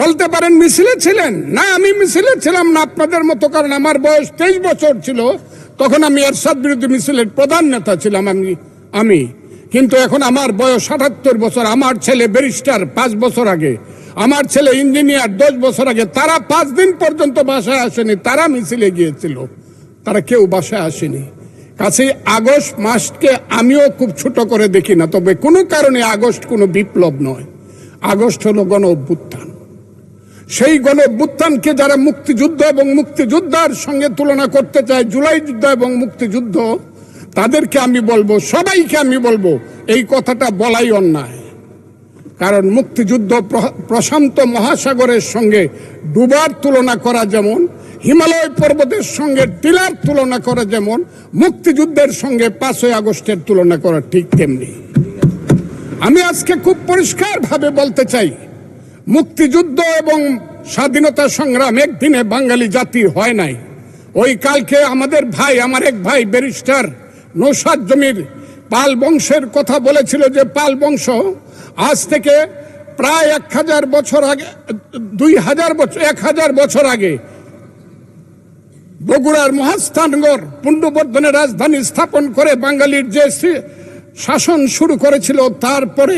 বলতে পারেন মিছিলে ছিলেন না, আমি মিছিলে ছিলাম না আপনাদের মতো, কারণ আমার বয়স 23 বছর ছিল, তখন আমি এরশাদ বিরোধী মিছিলের প্রধান নেতা ছিলাম আমি। কিন্তু এখন আমার বয়স 78 বছর। আমার ছেলে ব্যারিস্টার 5 বছর আগে, আমার ছেলে ইঞ্জিনিয়ার 10 বছর আগে, তারা 5 দিন পর্যন্ত বাসায় আসেনি, তারা মিছিলে গিয়েছিল, তারা কেউ বাসায় আসেনি। কাছে আগস্ট মাসকে আমিও খুব ছোট করে দেখি না, তবে কোনো কারণে আগস্ট কোনো বিপ্লব নয়, আগস্ট হলো গণ অভ্যুত্থান। সেই গণ অভ্যুত্থানকে যারা মুক্তিযুদ্ধ এবং মুক্তিযোদ্ধার সঙ্গে তুলনা করতে চায়, জুলাই যুদ্ধ এবং মুক্তিযুদ্ধ, তাদেরকে আমি বলবো, সবাইকে আমি বলবো, এই কথাটা বলাই অন্যায়। কারণ মুক্তিযুদ্ধ প্রশান্ত মহাসাগরের সঙ্গে ডুবার তুলনা করা যেমন, হিমালয় পর্বতের সঙ্গে টিলার তুলনা করা যেমন, মুক্তিযুদ্ধের সঙ্গে 5ই আগস্টের তুলনা করা ঠিক তেমনি। আমি আজকে খুব পরিষ্কার ভাবে বলতে চাই, মুক্তিযুদ্ধ এবং স্বাধীনতা সংগ্রাম একদিনে বাঙালি জাতির হয় নাই। ওই কালকে আমাদের ভাই, আমার এক ভাই ব্যারিস্টার নৌসাদ জমির পাল বংশের কথা বলেছিল, যে পাল বংশ আজ থেকে প্রায় 1000 বছর আগে, 2000 বছর, 1000 বছর আগে বগুড়ার মহাস্থানগড় পুণ্ড্রবর্ধনের রাজধানী স্থাপন করে বাঙালির যে শাসন শুরু করেছিল, তারপরে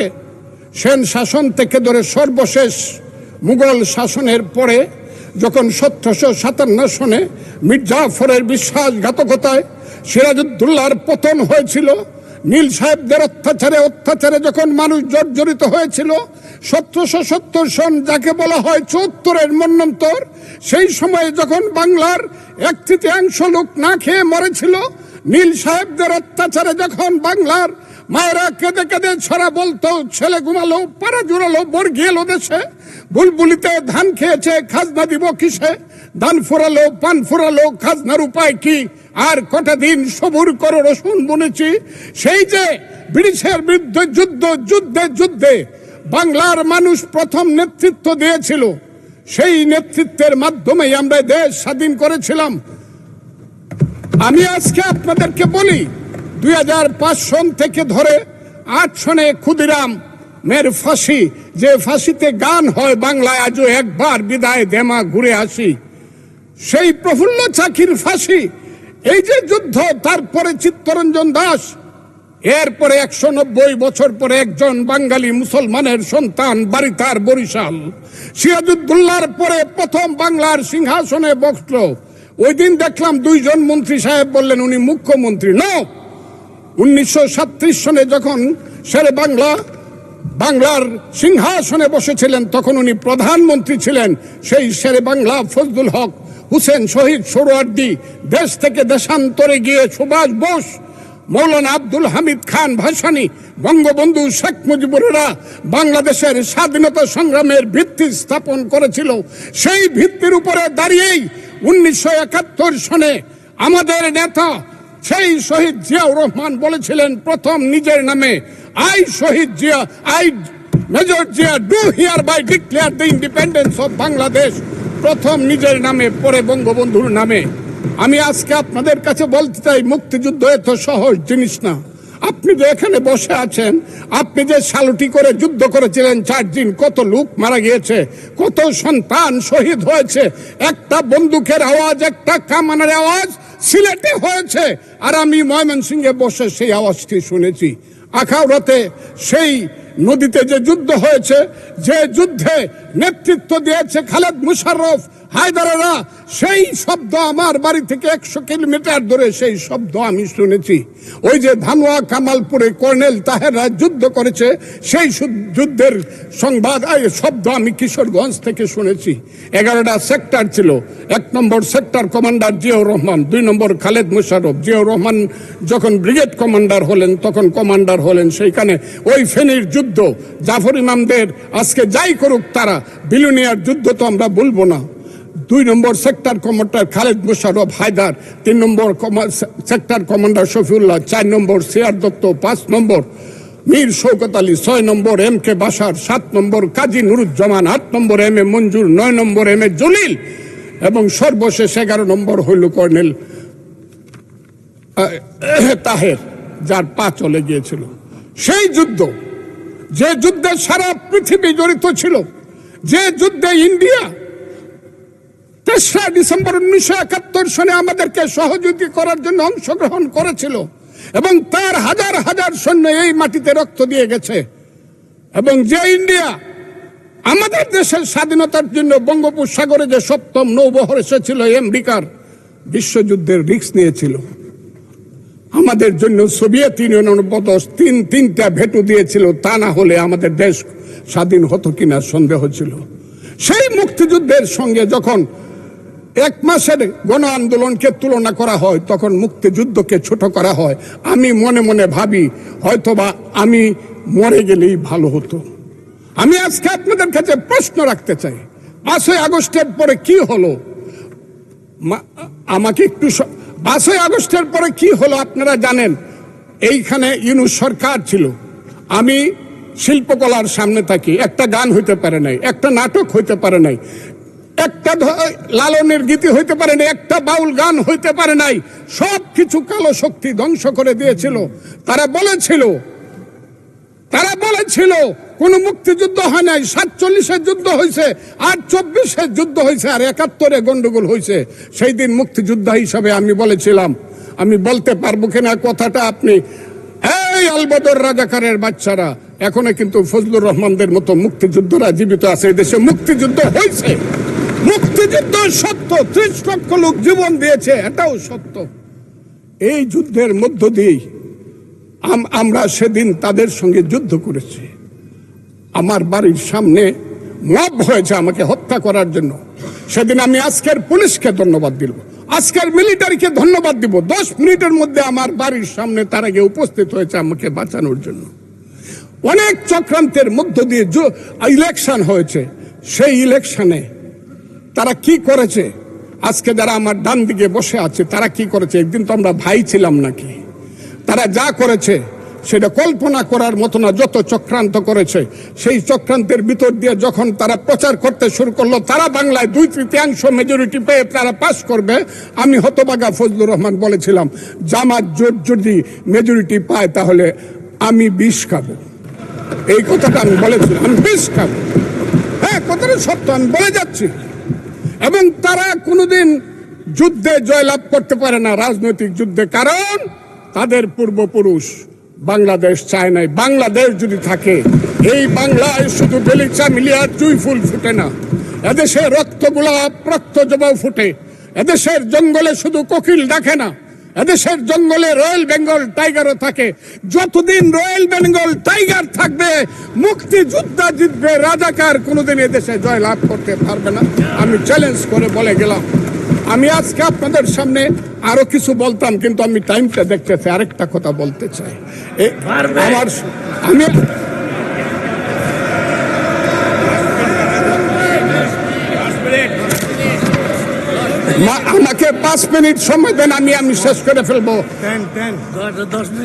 সেন শাসন থেকে ধরে সর্বশেষ মুঘল শাসনের পরে যখন 1757 সনে মির্জাফরের বিশ্বাসঘাতকতায় সিরাজউদ্দৌলার পতন হয়েছিল, নীল সাহেবদের অত্যাচারে যখন মানুষ জর্জরিত হয়েছিল, 1770 সন যাকে বলা হয় 74-এর মন্বন্তর, সেই সময়ে যখন বাংলার 1/3 লোক না খেয়ে মরেছিল, নীল সাহেবদের অত্যাচারে যখন বাংলার মায়েরা কেঁদে কেঁদে ছড়া বলতো, ছেলে ঘুমালো, পাড়া জুড়ালো, বর্গি এলো দেশে, বুলবুলিতে ধান খেয়েছে, খাজনা দিব কিসে, ধান ফুরালো, পান ফুরালো, খাজনার উপায় কি, আর কটা দিন সবুর করে রসুন বুনেছি। সেই যে ব্রিটিশের বিরুদ্ধে যুদ্ধে বাংলার মানুষ প্রথম নেতৃত্ব দিয়েছিল, সেই নেতৃত্বের মাধ্যমেই আমরা দেশ স্বাধীন করেছিলাম। আমি আজকে আপনাদেরকে বলি, 2005 সন থেকে ধরে 8 সনে ক্ষুদিরাম মের ফাঁসি, যে ফাঁসিতে গান হয় বাংলায় আজও একবার বিদায় দেমা ঘুরে আসি, সেই প্রফুল্ল চাকির ফাঁসি, এই যে যুদ্ধ, তারপরে চিত্তরঞ্জন দাস, এরপরে 190 বছর পরে একজন বাঙালি মুসলমানের সন্তান, বাড়ি তার বরিশাল, সিরাজউদ্দৌলার পরে প্রথম বাংলার সিংহাসনে বসলো। ওই দিন দেখলাম 2 জন মন্ত্রী সাহেব বললেন উনি মুখ্যমন্ত্রী। 1937 সনে যখন শেরে বাংলার সিংহাসনে বসেছিলেন, তখন উনি প্রধানমন্ত্রী ছিলেন। সেই শেরে বাংলা ফজলুল হক, হুসেন শহীদ সোহরাওয়ার্দী, দেশ থেকে দেশান্তরে গিয়ে সুভাষ বোস, মৌলানা আব্দুল হামিদ খান ভাসানী, বঙ্গবন্ধু শেখ মুজিবুরেরা বাংলাদেশের স্বাধীনতা সংগ্রামের ভিত্তি স্থাপন করেছিল। সেই ভিত্তির উপরে দাঁড়িয়েই 1971 সনে আমাদের নেতা সেই শহীদ জিয়াউর রহমান বলেছিলেন প্রথম নিজের নামে, I Shaheed Zia, I major Zia do hereby declare the independence of Bangladesh, প্রথম নিজের নামে, পরে বঙ্গবন্ধুর নামে। আমি আজকে আপনাদের কাছে বলতে চাই, মুক্তিযুদ্ধ এত সহজ জিনিস না। আপনি যে এখানে বসে আছেন, আপনি যে সালুটি করে যুদ্ধ করেছিলেন 4 দিন, কত লোক মারা গিয়েছে, কত সন্তান শহীদ হয়েছে, একটা বন্দুকের আওয়াজ, একটা কামানের আওয়াজ সিলেটে হয়েছে, আর আমি ময়মনসিংহে বসে সেই আওয়াজটি শুনেছি। আখাউড়াতে সেই নদীতে যে যুদ্ধ হয়েছে, যে যুদ্ধে নেতৃত্ব দিয়েছে খালেদ মুশাররফ, হায়দারেরা, সেই শব্দ আমার বাড়ি থেকে 100 কিলোমিটার দূরে সেই শব্দ আমি শুনেছি। ওই যে ধানোয়া কামালপুরে কর্নেল তাহেররা যুদ্ধ করেছে, সেই যুদ্ধের সংবাদ শব্দ আমি কিশোরগঞ্জ থেকে শুনেছি। 11টা সেক্টর ছিল, 1 নম্বর সেক্টর কমান্ডার জিয়াউর রহমান, 2 নম্বর খালেদ মুশাররফ। জিয়াউর রহমান যখন ব্রিগেড কমান্ডার হলেন তখন কমান্ডার হলেন সেইখানে। ওই ফেনীর যুদ্ধ, জাফর ইমামদের আজকে যাই করুক তারা, বিলুনিয়ার যুদ্ধ তো আমরা বলবো না। 2 নম্বর সেক্টর কমান্ডার খালেদ মুশাররফ হায়দার, 3 নম্বর সেক্টর কমান্ডার শফিউল্লাহ, 4 নম্বর সিআর দত্ত, 5 নম্বর মীর শৌকত আলী, 6 নম্বর MK বাশার, 7 নম্বর কাজী নুরুজ্জামান, 8 নম্বর MA মঞ্জুর, 9 নম্বর MA জলিল এবং সর্বশেষ 11 নম্বর হইল কর্নেল তাহের, যার পা চলে গিয়েছিল। সেই যুদ্ধ, যে যুদ্ধে সারা পৃথিবী জড়িত ছিল, যে যুদ্ধে ইন্ডিয়া 3রা ডিসেম্বর 1971 সনে আমাদেরকে সহযোগী করার জন্য অংশগ্রহণ করেছিল এবং তার হাজার হাজার সৈন্য এই মাটিতে রক্ত দিয়ে গেছে, এবং যে ইন্ডিয়া আমাদের দেশের স্বাধীনতার জন্য বঙ্গোপসাগরে যে 7ম নৌবহর এসেছিল আমেরিকার, বিশ্বযুদ্ধের রিস্ক নিয়েছিল আমাদের জন্য। সোভিয়েত ইউনিয়নের বদস 3টা ভেটো দিয়েছিল, তা না হলে আমাদের দেশ স্বাধীন হতো কিনা সন্দেহ ছিল। সেই মুক্তিযুদ্ধের সঙ্গে যখন 1 মাসের গণ আন্দোলনকে তুলনা করা হয়, তখন মুক্তিযুদ্ধকে ছোট করা হয়। আমি মনে মনে ভাবি হয়তোবা আমি মরে গেলেই ভালো হতো। আমি আজকে আপনাদের কাছে প্রশ্ন রাখতে চাই, 5ই আগস্টের পরে কি হলো? আমাকে একটু 5ই আগস্টের পরে কি হলো আপনারা জানেন। এইখানে ইউনূস সরকার ছিল, আমি শিল্পকলার সামনে থাকি, একটা গান হইতে পারে নাই, একটা নাটক হইতে পারে নাই, একটা লালনের গীতি হইতে পারে নাই, একটা বাউল গান হইতে পারে নাই। সব কিছু কালো শক্তি ধ্বংস করে দিয়েছিল। তারা বলেছিল কোন মুক্তিযুদ্ধ হয় নাই, 47-এর যুদ্ধ হয়েছে, আর 24-এর যুদ্ধ হয়েছে, আর 71-এ গন্ডগোল হয়েছে। সেই দিন মুক্তিযোদ্ধা হিসাবে আমি বলেছিলাম, আমি বলতে পারবো কিনা কথাটা আপনি, এই আলবদর রাজাকারের বাচ্চারা, এখনো কিন্তু ফজলুর রহমানদের মতো মুক্তিযোদ্ধারা জীবিত আছে। এই দেশে মুক্তিযুদ্ধ হয়েছে, মুক্তিযুদ্ধ সত্য, 30 লক্ষ লোক জীবন দিয়েছে, এটাও সত্য। এই যুদ্ধের মধ্য দিয়েই আমরা সেদিন তাদের সঙ্গে যুদ্ধ করেছি। আমার বাড়ির সামনে মব হয়েছে আমাকে হত্যা করার জন্য। সেদিন আমি আজকের পুলিশকে ধন্যবাদ দিব, আজকের মিলিটারিকে ধন্যবাদ দিব। 10 মিনিটের মধ্যে আমার বাড়ির সামনে তারা গিয়ে উপস্থিত হয়েছে আমাকে বাঁচানোর জন্য। অনেক চক্রান্তের মধ্য দিয়ে ইলেকশন হয়েছে। সেই ইলেকশনে তারা কি করেছে, আজকে যারা আমার ডান দিকে বসে আছে তারা কি করেছে? একদিন তো আমরা ভাই ছিলাম নাকি? তারা যা করেছে সেটা কল্পনা করার মতো না। যত চক্রান্ত করেছে, সেই চক্রান্তের ভিতর দিয়ে যখন তারা প্রচার করতে শুরু করলো তারা বাংলায় 2/3 মেজরিটি পেয়ে তারা পাস করবে, আমি হতভাগা ফজলুর রহমান বলেছিলাম জামাত জোট যদি মেজরিটি পায় তাহলে আমি বিষ খাবো। এই কথাটা আমি বলেছিলাম, আমি বিষ খাবো। হ্যাঁ, কথাটা সত্য, আমি বলে যাচ্ছি। এবং তারা কোনোদিন যুদ্ধে জয়লাভ করতে পারে না, রাজনৈতিক যুদ্ধে, কারণ তাদের পূর্বপুরুষ বাংলাদেশ চায় নাই। বাংলাদেশ যদি থাকে, এই বাংলায় শুধু বেলিচা মিলিয়া জুই ফুল ফুটে না, এদেশে রক্ত গোলাপ, রক্ত জবাও ফুটে। এদেশের জঙ্গলে শুধু কোকিল ডাকে না, এদেশের জঙ্গলে রয়্যাল বেঙ্গল টাইগারও থাকে। যতদিন রয়্যাল বেঙ্গল টাইগার থাকবে, মুক্তিযোদ্ধা জিতবে, রাজাকার কোনোদিন এদেশে জয় লাভ করতে পারবে না। আমি চ্যালেঞ্জ করে বলে গেলাম। আমি আজকে আপনাদের সামনে আরো কিছু বলতাম, কিন্তু আমি টাইমটা দেখতেছি, আরেকটা কথা বলতে চাই। আমাকে 5 মিনিট সময় দেন, আমি শেষ করে ফেলবো।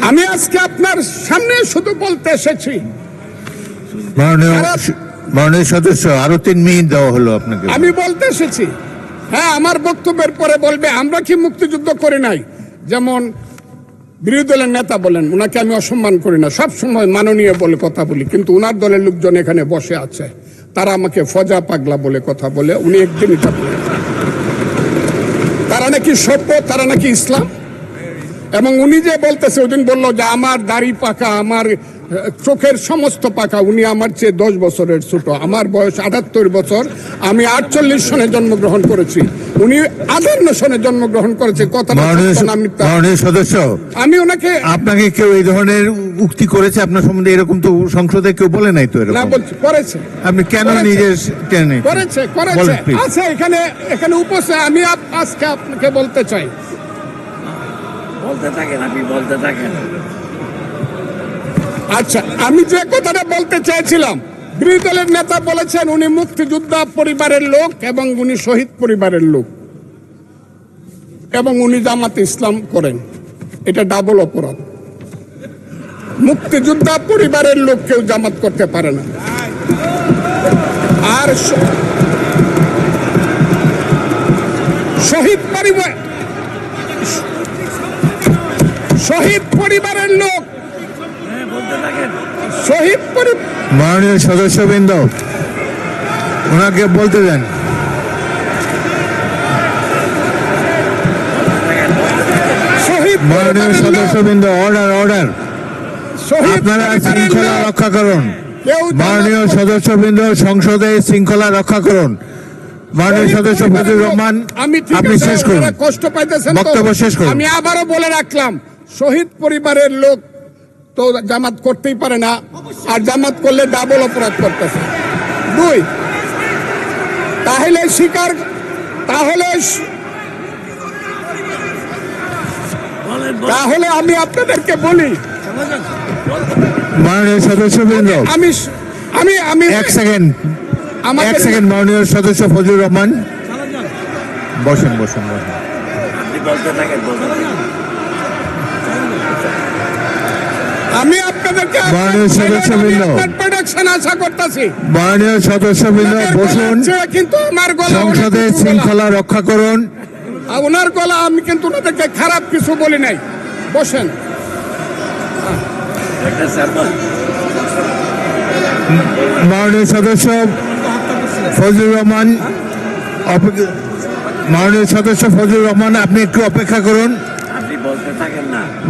আমি আজকে আপনার সামনে শুধু বলতে এসেছি, মাননীয় সদস্য, আরো 3 মিনিট দেওয়া হলো আপনাকে। আমি বলতে এসেছি, হ্যাঁ, আমার বক্তব্যের পরে বলবে আমরা কি মুক্তিযুদ্ধ করি নাই। যেমন বিরোধী দলের নেতা বলেন, ওনাকে আমি অসম্মান করি না, সব সময় মাননীয় বলে কথা বলি, কিন্তু ওনার দলের লোকজন এখানে বসে আছে, তারা আমাকে ফজা পাগলা বলে কথা বলে। উনি একদিন এটা বলেন, তারা নাকি সভ্য, তারা নাকি ইসলাম। এবং উনি যে বলতেছে, ওদিন বললো যে আমার দাড়ি পাকা, আমার চোখের সমস্ত পাকা, উনি আমার চেয়ে 10 বছরের ছোট। আমার বয়স 78 বছর, আমি 48 সনে জন্মগ্রহণ করেছি, উনি 58 সনে জন্মগ্রহণ করেছে। কথা মাননীয় সদস্য, আমি ওনাকে, আপনাকে কেউ এই ধরনের উক্তি করেছে আপনার সম্বন্ধে? এরকম তো সংসদে কেউ বলে নাই তো না এরকম। বলছি করেছে, আপনি কেন করেছে। নিজের টেনে করেছে বলেন, please। আচ্ছা, এখানে উপস্থিত আমি আজকে আপনাকে বলতে চাই, আচ্ছা, আমি যে কথাটা বলতে চেয়েছিলাম, বিরোধী দলের নেতা বলেছেন উনি মুক্তিযোদ্ধা পরিবারের লোক এবং উনি শহীদ পরিবারের লোক এবং উনি জামাতে ইসলাম করেন। এটা ডাবল অপরাধ। মুক্তিযোদ্ধা পরিবারের লোক কেউ জামাত করতে পারে না। আর শহীদ পরিবারের লোক, মাননীয় সদস্যবৃন্দ, ওনাকে বলতে দেন। মাননীয় সদস্যবৃন্দ, অর্ডার। আপনারা শৃঙ্খলা রক্ষা করুন। মাননীয় সদস্যবৃন্দ, সংসদে শৃঙ্খলা রক্ষা করুন। মাননীয় সদস্য ফজলুর রহমান, আপনি শেষ করুন, কষ্ট পাইতেছেন, বক্তব্য শেষ করুন। আমি আবারও বলে রাখলাম, শহীদ পরিবারের লোক তো জামাত করতেই পারে না, আর জামাত করলে ডাবল অপরাধ করতেছে। 2, তাহলে আমি আপনাদেরকে বলি, মাননীয় সদস্যবৃন্দ, আমি এক সেকেন্ড, মাননীয় সদস্য ফজলুর রহমান, বসেন। আমি আপনাদেরকে মাননীয় সদস্যবৃন্দ, প্রোডাকশন আশা করতেছি। মাননীয় সদস্যবৃন্দ, বসুন। কিন্তু আমার গলা, সংসদে শৃঙ্খলা রক্ষা করুন। ওনার গলা, আমি কিন্তু ওনাদেরকে খারাপ কিছু বলি নাই। বসেন। মাননীয় সদস্য ফজলুর রহমান, আপনি একটু অপেক্ষা করুন।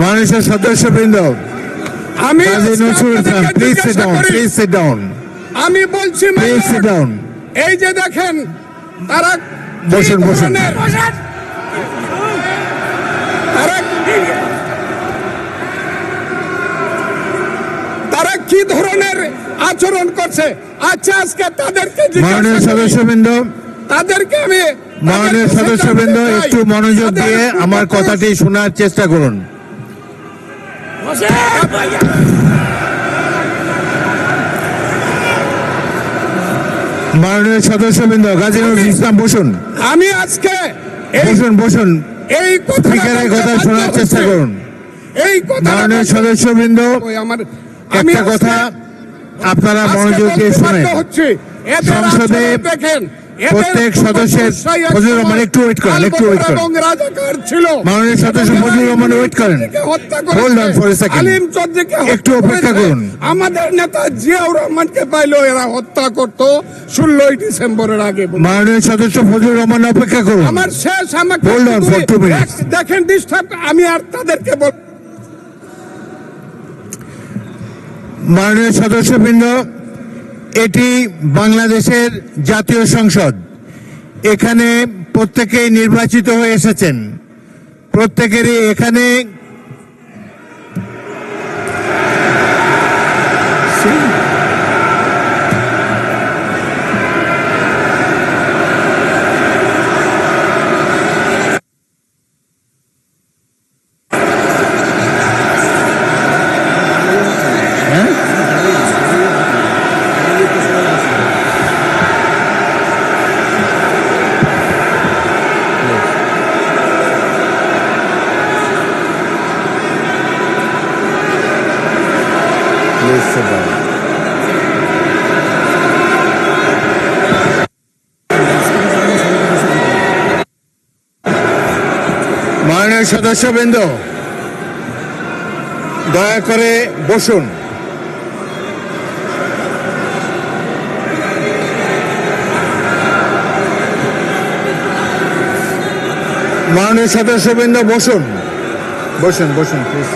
মাননীয় সদস্যবৃন্দ, আমি প্লিজ সিট ডাউন। আমি বলছি, এই যে দেখেন, তারা বসুন। তারা কি ধরনের আচরণ করছে? আচ্ছা, আজকে তাদেরকে মাননীয় সদস্যবৃন্দ, একটু মনোযোগ দিয়ে আমার কথাটি শোনার চেষ্টা করুন। মাননীয় সদস্যবৃন্দ, গাজী নজরুল ইসলাম, বসুন। আমি আজকে বসুন। এই স্পিকারের কথা শোনার চেষ্টা করুন। এই কথা, মাননীয় সদস্যবৃন্দ, একটা কথা আপনারা মনোযোগ দিয়ে শুনেন। সংসদে প্রত্যেক সদস্যের, ফজলুর রহমান একটু ওয়েট করেন। মাননীয় সদস্য ফজলুর রহমান ওয়েট করেন। Hold on for a second, একটু অপেক্ষা করুন। আমাদের নেতা জিয়াউর রহমানকে পাইলো এরা হত্যা করতো 16 ডিসেম্বরের আগে। মাননীয় সদস্য ফজলুর রহমান অপেক্ষা করুন। আমার শেষ, আমাকে হোল্ড অন ফর 2 মিনিটস। দেখেন ডিস্টার্ব, আমি আর তাদেরকে বল। মাননীয় সদস্যবৃন্দ, এটি বাংলাদেশের জাতীয় সংসদ। এখানে প্রত্যেকেই নির্বাচিত হয়ে এসেছেন। প্রত্যেকেরই এখানে মাননীয় সদস্যবৃন্দ, দয়া করে বসুন। মাননীয় সদস্যবৃন্দ, বসুন। বসুন বসুন প্লিজ।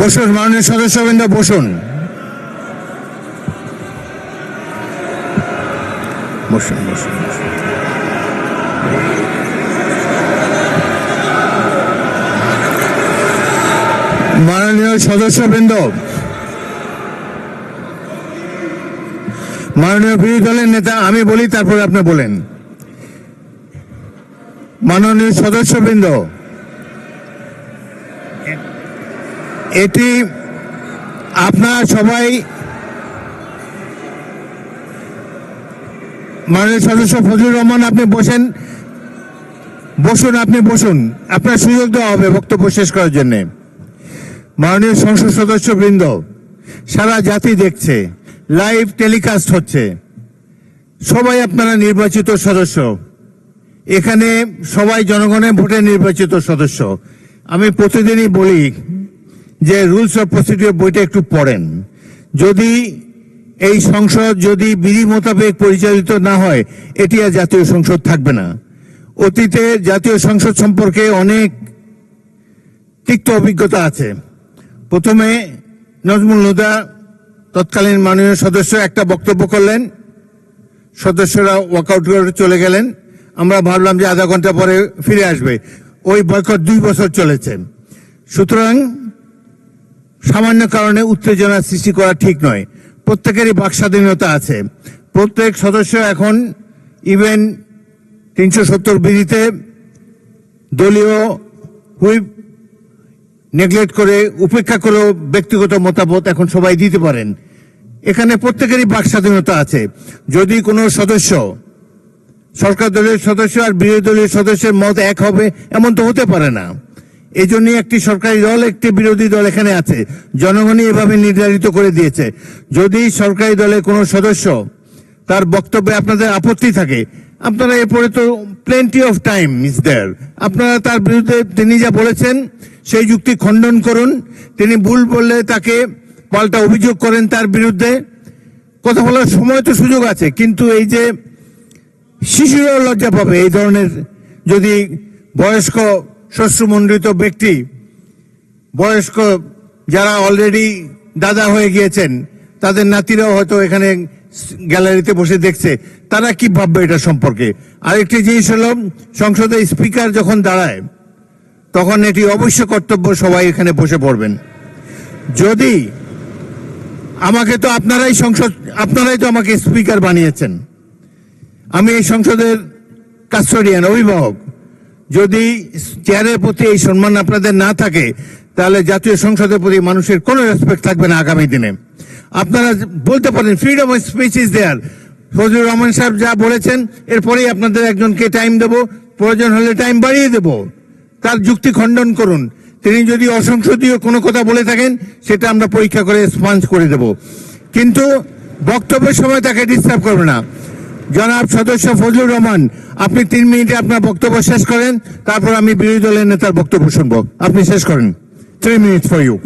বসুন মাননীয় সদস্যবৃন্দ, বসুন বসুন বসুন। মাননীয় সদস্যবৃন্দ, মাননীয় বিরোধী দলের নেতা, আমি বলি তারপরে আপনি বলেন। মাননীয় সদস্যবৃন্দ, এটি আপনারা সবাই, মাননীয় সদস্য ফজলুর রহমান আপনি বসেন, বসুন আপনি বসুন, আপনার সুযোগ দেওয়া হবে বক্তব্য শেষ করার জন্য। মাননীয় সংসদ সদস্যবৃন্দ, সারা জাতি দেখছে, লাইভ টেলিকাস্ট হচ্ছে, সবাই আপনারা নির্বাচিত সদস্য, এখানে সবাই জনগণের ভোটে নির্বাচিত সদস্য। আমি প্রতিদিনই বলি যে রুলস অফ প্রসিডিওর বইটা একটু পড়েন। যদি এই সংসদ যদি বিধি মোতাবেক পরিচালিত না হয়, এটি আর জাতীয় সংসদ থাকবে না। অতীতে জাতীয় সংসদ সম্পর্কে অনেক তিক্ত অভিজ্ঞতা আছে। প্রথমে নজমুল হুদা তৎকালীন মাননীয় সদস্য একটা বক্তব্য করলেন, সদস্যরা ওয়াকআউট করে চলে গেলেন, আমরা ভাবলাম যে আধা ঘন্টা পরে ফিরে আসবে। ওই বয়কট 2 বছর চলেছে। সুতরাং সামান্য কারণে উত্তেজনা সৃষ্টি করা ঠিক নয়। প্রত্যেকেরই বাক স্বাধীনতা আছে। প্রত্যেক সদস্য এখন ইভেন 370 বিধিতে দলীয় হুইপ নেগলেক্ট করে, উপেক্ষা করেও ব্যক্তিগত মতামত এখন সবাই দিতে পারেন। এখানে প্রত্যেকেরই বাক স্বাধীনতা আছে। যদি কোনো সদস্য, সরকার দলের সদস্য আর বিরোধী দলীয় সদস্যের মত এক হবে, এমন তো হতে পারে না। এই জন্য একটি সরকারি দল, একটি বিরোধী দল এখানে আছে, জনগণই এভাবে নির্ধারিত করে দিয়েছে। যদি সরকারি দলের কোনো সদস্য তার বক্তব্যে আপনাদের আপত্তি থাকে, আপনারা এরপরে তো plenty of time is there, আপনারা তার বিরুদ্ধে তিনি যা বলেছেন সেই যুক্তি খণ্ডন করুন। তিনি ভুল বললে তাকে পাল্টা অভিযোগ করেন তার বিরুদ্ধে। কথা বলার সময় তো সুযোগ আছে, কিন্তু এই যে শিশুরাও লজ্জা পাবে এই ধরনের, যদি বয়স্ক শ্বশ্রুমণ্ডিত ব্যক্তি, বয়স্ক যারা অলরেডি দাদা হয়ে গিয়েছেন, তাদের নাতিরাও হয়তো এখানে গ্যালারিতে বসে দেখছে, তারা কি ভাববে এটা সম্পর্কে। আরেকটি জিনিস হলো, সংসদে স্পিকার যখন দাঁড়ায় তখন এটি অবশ্য কর্তব্য সবাই এখানে বসে পড়বেন। যদি আমাকে তো আপনারাই তো আমাকে স্পিকার বানিয়েছেন, আমি এই সংসদের কাস্টোডিয়ান, অভিভাবক। যদি চেয়ারের প্রতি এই সম্মান আপনাদের না থাকে, তাহলে জাতীয় সংসদের প্রতি মানুষের কোনো রেসপেক্ট থাকবে না আগামী দিনে। আপনারা বলতে পারেন freedom of speech is there, Fazlur Rahman সাহেব যা বলেছেন এরপরেই আপনাদের একজনকে টাইম দেব, প্রয়োজন হলে টাইম বাড়িয়ে দেব, তার যুক্তি খণ্ডন করুন। তিনি যদি অসংসদীয় কোনো কথা বলে থাকেন, সেটা আমরা পরীক্ষা করে স্পঞ্জ করে দেব, কিন্তু বক্তব্যের সময় তাকে ডিস্টার্ব করবে না। জনাব সদস্য ফজলুর রহমান, আপনি 3 মিনিটে আপনার বক্তব্য শেষ করেন, তারপর আমি বিরোধী দলের নেতার বক্তব্য শুনবো। আপনি শেষ করেন। 3 মিনিটস ফর ইউ।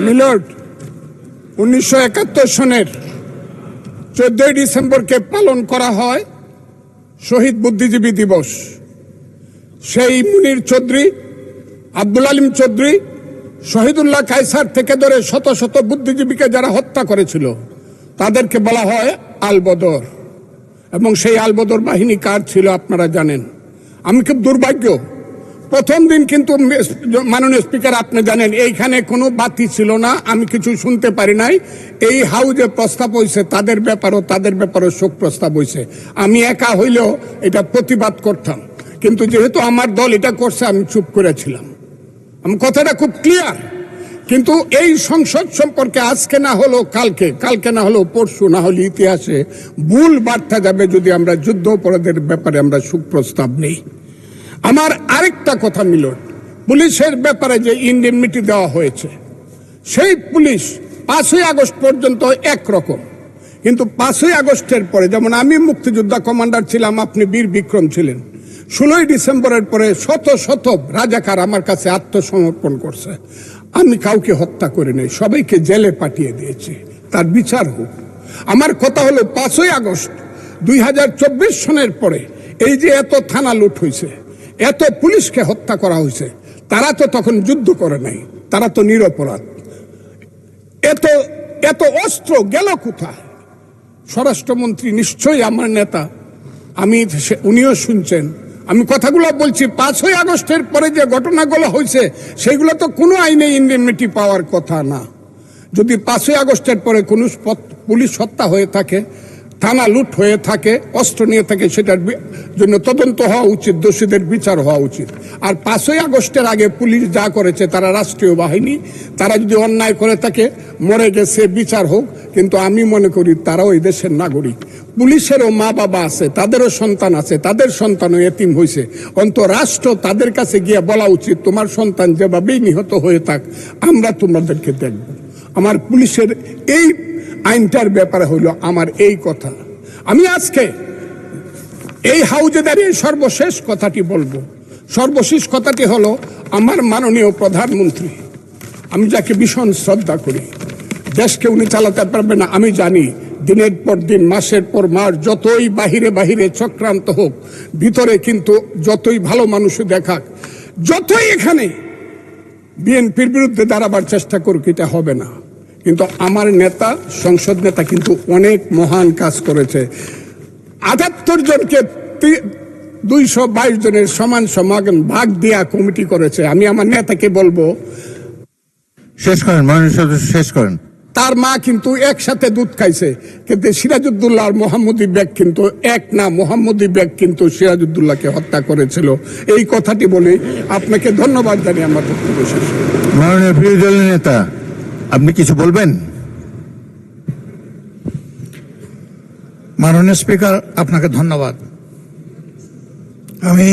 মিলর্ড, 1971 সনের 14 ডিসেম্বরকে পালন করা হয় শহীদ বুদ্ধিজীবী দিবস। সেই মুনির চৌধুরী, আব্দুল আলিম চৌধুরী, শহীদুল্লাহ কায়সার থেকে ধরে শত শত বুদ্ধিজীবীকে যারা হত্যা করেছিল, তাদেরকে বলা হয় আলবদর। এবং সেই আলবদর বাহিনী কার ছিল আপনারা জানেন। আমি খুব দুর্ভাগ্য, প্রথম দিন কিন্তু মাননীয় স্পিকার আপনি জানেন এইখানে কোনো বাতি ছিল না, আমি কিছু শুনতে পারি নাই। এই হাউজে প্রস্তাব হয়েছে, তাদের ব্যাপারও শোক প্রস্তাব হয়েছে। আমি একা হইলেও এটা প্রতিবাদ করতাম, কিন্তু যেহেতু আমার দল এটা করছে আমি চুপ করেছিলাম। আমি কথাটা খুব ক্লিয়ার। কিন্তু এই সংসদ সম্পর্কে আজকে না হলো কালকে না হলো পরশু, না হলে ইতিহাসে ভুল বার্তা যাবে যদি আমরা যুদ্ধ অপরাধের ব্যাপারে আমরা সুপ্রস্তাব নেই। আমার আরেকটা কথা মিলন, পুলিশের ব্যাপারে যে ইনডেমনিটি দেওয়া হয়েছে, সেই পুলিশ 5ই আগস্ট পর্যন্ত একরকম, কিন্তু 5ই আগস্টের পরে, যেমন আমি মুক্তিযোদ্ধা কমান্ডার ছিলাম, আপনি বীর বিক্রম ছিলেন, 16ই ডিসেম্বরের পরে শত শত রাজাকার আমার কাছে আত্মসমর্পণ করছে। আমি কাউকে হত্যা করি নাই, সবাইকে জেলে পাঠিয়ে দিয়েছি, তার বিচার হোক। আমার কথা হলো 5ই আগস্ট 2024 সনের পরে এই যে এত থানা লুট হয়েছে, এত পুলিশকে হত্যা করা হয়েছে, তারা তো তখন যুদ্ধ করে নাই, তারা তো নিরপরাধ। এত এত অস্ত্র গেল কোথায়? স্বরাষ্ট্রমন্ত্রী নিশ্চয়ই আমার নেতা, উনিও শুনছেন আমি কথাগুলো বলছি। 5ই আগস্টের পরে যে ঘটনাগুলো হয়েছে সেগুলো তো কোনো আইনে ইন্ডেমনিটি পাওয়ার কথা না। যদি 5ই আগস্টের পরে কোনো পুলিশ হত্যা হয়ে থাকে, থানা লুট হয়ে থাকে, অস্ত্র নিয়ে থাকে, সেটার জন্য তদন্ত হওয়া উচিত, দোষীদের বিচার হওয়া উচিত। আর 5ই আগস্টের আগে পুলিশ যা করেছে, তারা রাষ্ট্রীয় বাহিনী, তারা যদি অন্যায় করে থাকে, মরে গেছে, বিচার হোক। কিন্তু আমি মনে করি তারাও এই দেশের নাগরিক, পুলিশেরও মা বাবা আছে, তাদেরও সন্তান আছে, তাদের সন্তানও এতিম হয়েছে। রাষ্ট্র তাদের কাছে গিয়ে বলা উচিত, তোমার সন্তান যেভাবেই নিহত হয়ে থাক, আমরা তোমাদেরকে দেখব। আমার পুলিশের এই আইনটার ব্যাপারে হলো আমার এই কথা। আমি আজকে এই হাউজে দাঁড়িয়ে সর্বশেষ কথাটি বলবো। সর্বশেষ কথাটি হলো, আমার মাননীয় প্রধানমন্ত্রী, আমি যাকে ভীষণ শ্রদ্ধা করি, দেশকে উনি চালাতে পারবে না আমি জানি। দিনের পর দিন, মাসের পর মাস, যতই বাহিরে বাহিরে চক্রান্ত হোক, ভিতরে কিন্তু যতই ভালো মানুষ দেখাক, যতই এখানে বিএনপির বিরুদ্ধে দাঁড়াবার চেষ্টা করুক, এটা হবে না। কিন্তু আমার নেতা, সংসদ নেতা কিন্তু অনেক মহান কাজ করেছে। 78 জনকে 222 জনের সমান সমান ভাগ দেয়া কমিটি করেছে। আমি আমার নেতাকে বলবো, শেষ করেন মাননীয় সদস্য, শেষ করেন। তার মা কিন্তু একসাথে দুধ খাইছে, কিন্তু সিরাজউদ্দৌলা আর মোহাম্মদী বেগ কিন্তু এক না। মোহাম্মদী বেগ কিন্তু সিরাজউদ্দৌলাকে হত্যা করেছিল। এই কথাটি বলে আপনাকে ধন্যবাদ জানিয়ে আমার বক্তব্য শেষ। মাননীয় বিরোধী দলের নেতা, আপনি কিছু বলবেন? মাননীয় স্পিকার, আপনাকে ধন্যবাদ। আমি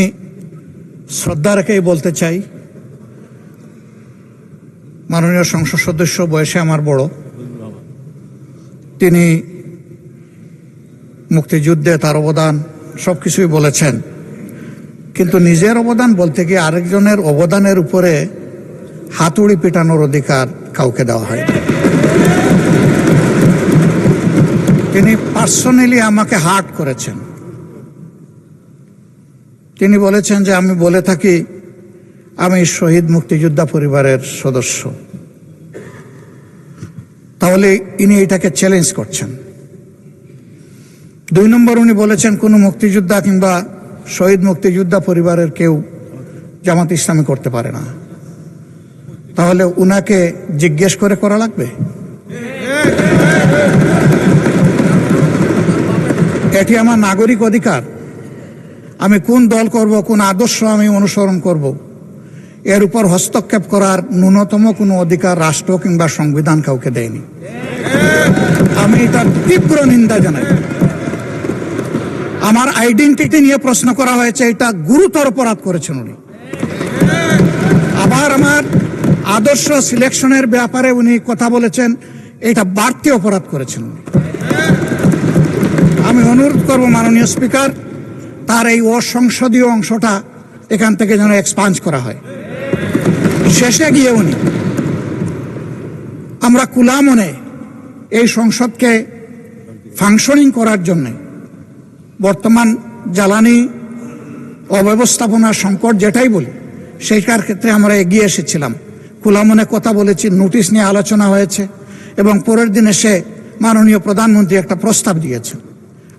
শ্রদ্ধা রেখেই বলতে চাই, মাননীয় সংসদ সদস্য বয়সে আমার বড়, তিনি মুক্তিযুদ্ধে তার অবদান সবকিছুই বলেছেন, কিন্তু নিজের অবদান বলতে গিয়ে আরেকজনের অবদানের উপরে হাতুড়ি পেটানোর অধিকার কাউকে দেওয়া হয়। তিনি পার্সোনালি আমাকে হার্ট করেছেন। তিনি বলেছেন যে আমি বলে থাকি আমি শহীদ মুক্তিযোদ্ধা পরিবারের সদস্য, তাহলে ইনি এটাকে চ্যালেঞ্জ করছেন। 2 নম্বর, উনি বলেছেন কোনো মুক্তিযোদ্ধা কিংবা শহীদ মুক্তিযোদ্ধা পরিবারের কেউ জামাত ইসলামী করতে পারে না। তাহলে উনাকে জিজ্ঞেস করে করা লাগবে? এটি আমার নাগরিক অধিকার। আমি কোন দল করব, কোন আদর্শ আমি অনুসরণ করব, এর উপর হস্তক্ষেপ করার ন্যূনতম কোনো অধিকার রাষ্ট্র কিংবা সংবিধান কাউকে দেয়নি। আমি এটার তীব্র নিন্দা জানাই। আমার আইডেন্টিটি নিয়ে প্রশ্ন করা হয়েছে, এটা গুরুতর অপরাধ করেছেন উনি। আবার আমার আদর্শ সিলেকশনের ব্যাপারে উনি কথা বলেছেন, এটা বাড়তি অপরাধ করেছেন উনি। আমি অনুরোধ করব মাননীয় স্পিকার, তার এই অসংসদীয় অংশটা এখান থেকে যেন এক্সপাঞ্জ করা হয়। শেষে গিয়ে উনি, আমরা খোলা মনে এই সংসদকে ফাংশনিং করার জন্য বর্তমান জ্বালানি অব্যবস্থাপনা সংকট যেটাই বলি, সেইটার ক্ষেত্রে আমরা এগিয়ে এসেছিলাম। খোলা মনে কথা বলেছি, নোটিশ নিয়ে আলোচনা হয়েছে এবং পরের দিন এসে মাননীয় প্রধানমন্ত্রী একটা প্রস্তাব দিয়েছেন,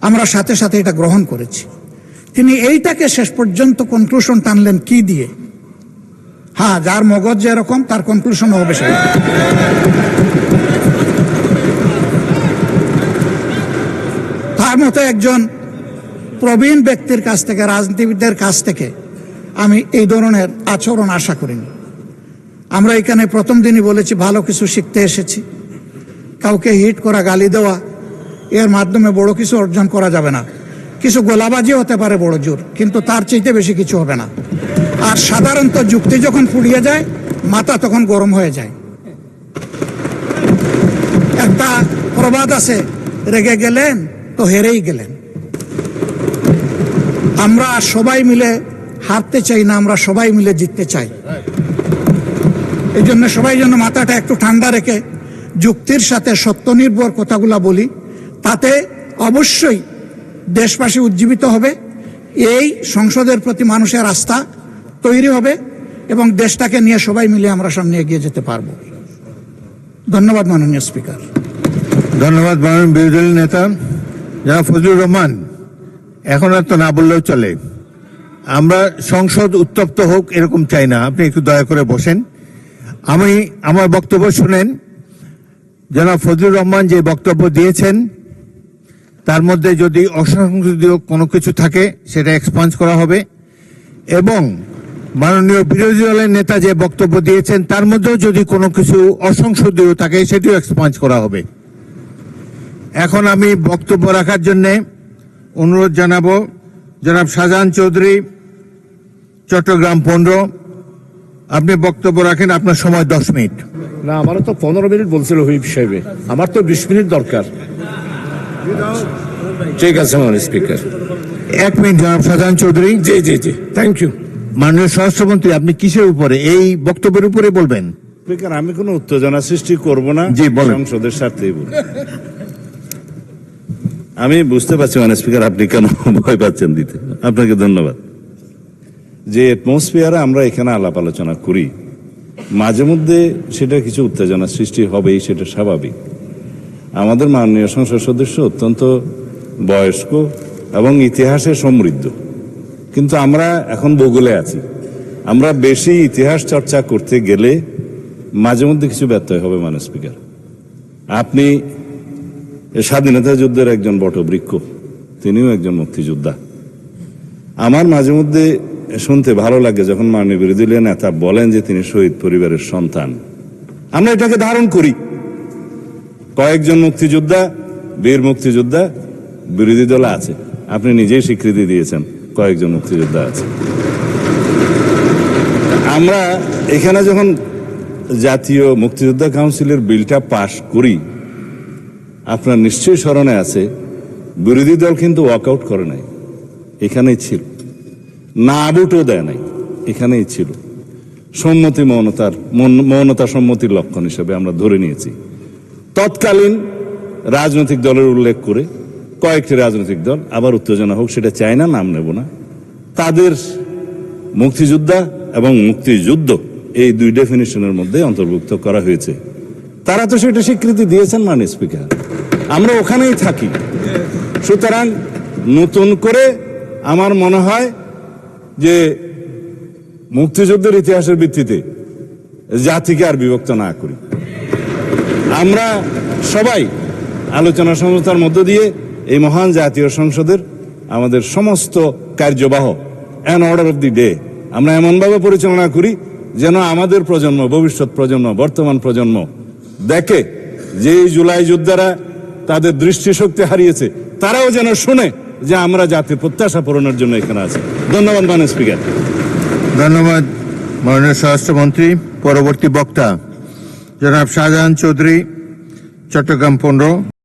আমরা সাথে সাথে এটা গ্রহণ করেছি। তিনি এইটাকে শেষ পর্যন্ত কনক্লুশন টানলেন কি দিয়ে? হ্যাঁ, যার মগজ যেরকম তার কনক্লুশন হবে সেটা। তার মতো একজন প্রবীণ ব্যক্তির কাছ থেকে, রাজনীতিবিদদের কাছ থেকে আমি এই ধরনের আচরণ আশা করিনি। আমরা এখানে প্রথম দিনই বলেছি ভালো কিছু শিখতে এসেছি। কাউকে হিট করা, গালি দেওয়া, এর মাধ্যমে বড় কিছু অর্জন করা যাবে না। কিছু গোলাবাজি হতে পারে বড় জোর, কিন্তু তার চাইতে বেশি কিছু হবে না। আর সাধারণত যুক্তি যখন ফুরিয়ে যায়, মাথা তখন গরম হয়ে যায়। একটা প্রবাদ আছে, রেগে গেলেন তো হেরেই গেলেন। আমরা সবাই মিলে হারতে চাই না, আমরা সবাই মিলে জিততে চাই। এই জন্য সবাই যেন মাথাটা একটু ঠান্ডা রেখে যুক্তির সাথে সত্য নির্ভর কথাগুলা বলি, তাতে অবশ্যই দেশবাসী উজ্জীবিত হবে, এই সংসদের প্রতি মানুষের আস্থা তৈরি হবে এবং দেশটাকে নিয়ে সবাই মিলে আমরা সামনে এগিয়ে যেতে পারবো। ধন্যবাদ মাননীয় স্পিকার। ধন্যবাদ মাননীয় বিরোধী দলের নেতা জনাব ফজলুর রহমান। এখন আর তো না বললেও চলে। আমরা সংসদ উত্তপ্ত হোক এরকম চাই না, আপনি একটু দয়া করে বসেন। আমি আমার বক্তব্য শুনেন। জনাব ফজলুর রহমান যে বক্তব্য দিয়েছেন তার মধ্যে যদি অসংসদীয় কোনো কিছু থাকে সেটা এক্সপাঞ্জ করা হবে, এবং মাননীয় বিরোধী দলের নেতা যে বক্তব্য দিয়েছেন তার মধ্যেও যদি কোনো কিছু অসংসদীয় থাকে সেটিও এক্সপাঞ্জ করা হবে। এখন আমি বক্তব্য রাখার জন্য অনুরোধ জানাবো জনাব শাহজাহান চৌধুরী, চট্টগ্রাম 15। আপনি বক্তব্য রাখেন, আপনার সময় 10 মিনিট। না, আমারও তো 15 মিনিট বলছিল হুইপ সাহেবে, আমার তো 20 মিনিট দরকার। ঠিক আছে মাননীয় স্পিকার। 1 মিনিট জনাব শাহজাহান চৌধুরী। জি জি জি, থ্যাংক ইউ। মাননীয় স্বরাষ্ট্রমন্ত্রী, আপনি কিসের উপরে এই বক্তব্যের উপরে বলবেন? স্পিকার, আমি কোনো উত্তেজনা সৃষ্টি করব না, জি, বলেন। সংসদের স্বার্থেই বলব। আমি বুঝতে পারছি মানে স্পিকার আপনি কেন ভয় পাচ্ছেন দিতে। আপনাকে ধন্যবাদ। যে অ্যাটমসফিয়ারে আমরা এখানে আলাপ আলোচনা করি, মাঝে মধ্যে সেটা কিছু উত্তেজনা সৃষ্টি হবেই, সেটা স্বাভাবিক। আমাদের মাননীয় সংসদ সদস্য অত্যন্ত বয়স্ক এবং ইতিহাসে সমৃদ্ধ, কিন্তু আমরা এখন ভূগোলে আছি। আমরা বেশি ইতিহাস চর্চা করতে গেলে মাঝে মধ্যে কিছু ব্যত্যয় হবে মাননীয় স্পিকার। আপনি স্বাধীনতা যুদ্ধের একজন বটবৃক্ষ, তিনিও একজন মুক্তিযোদ্ধা। আমার মাঝে মধ্যে শুনতে ভালো লাগে যখন মাননীয় বিরোধী দলীয় নেতা বলেন যে তিনি শহীদ পরিবারের সন্তান। আমরা এটাকে ধারণ করি। কয়েকজন মুক্তিযোদ্ধা, বীর মুক্তিযোদ্ধা বিরোধী দলে আছে, আপনি নিজেই স্বীকৃতি দিয়েছেন কয়েকজন মুক্তিযোদ্ধা আছে। আমরা এখানে যখন জাতীয় মুক্তিযোদ্ধা কাউন্সিলের বিলটা পাশ করি, আপনার নিশ্চয়ই স্মরণে আছে বিরোধী দল কিন্তু ওয়াকআউট করে নাই, এখানেই ছিল। না ভোটও দেয় নাই, এখানেই ছিল। সম্মতি মৌনতা সম্মতির লক্ষণ হিসেবে আমরা ধরে নিয়েছি। তৎকালীন রাজনৈতিক দলের উল্লেখ করে কয়েকটি রাজনৈতিক দল, আবার উত্তেজনা হোক সেটা চায় না, নাম নেব না, তাদের মুক্তিযোদ্ধা এবং মুক্তিযুদ্ধ এই দুই ডেফিনিশনের মধ্যে অন্তর্ভুক্ত করা হয়েছে। তারা তো সেটা স্বীকৃতি দিয়েছেন মাননীয় স্পিকার, আমরা ওখানেই থাকি। সুতরাং নতুন করে আমার মনে হয় যে মুক্তিযুদ্ধের ইতিহাসের ভিত্তিতে জাতিকে আর বিভক্ত না করি। আমরা সবাই আলোচনা সমঝোতার মধ্য দিয়ে এই মহান জাতীয় সংসদের আমাদের সমস্ত কার্যবাহ an order of the day আমরা এমনভাবে পরিচালনা করি যেন আমাদের প্রজন্ম, ভবিষ্যৎ প্রজন্ম, বর্তমান প্রজন্ম দেখে যে এই জুলাই যোদ্ধারা তাদের দৃষ্টিশক্তি হারিয়েছে, তারাও যেন শুনে যে আমরা জাতির প্রত্যাশা পূরণের জন্য এখানে আছি। ধন্যবাদ মাননীয় স্পিকার। ধন্যবাদ মাননীয় স্বরাষ্ট্রমন্ত্রী। পরবর্তী বক্তা জনাব শাহজাহান চৌধুরী, চট্টগ্রাম 15।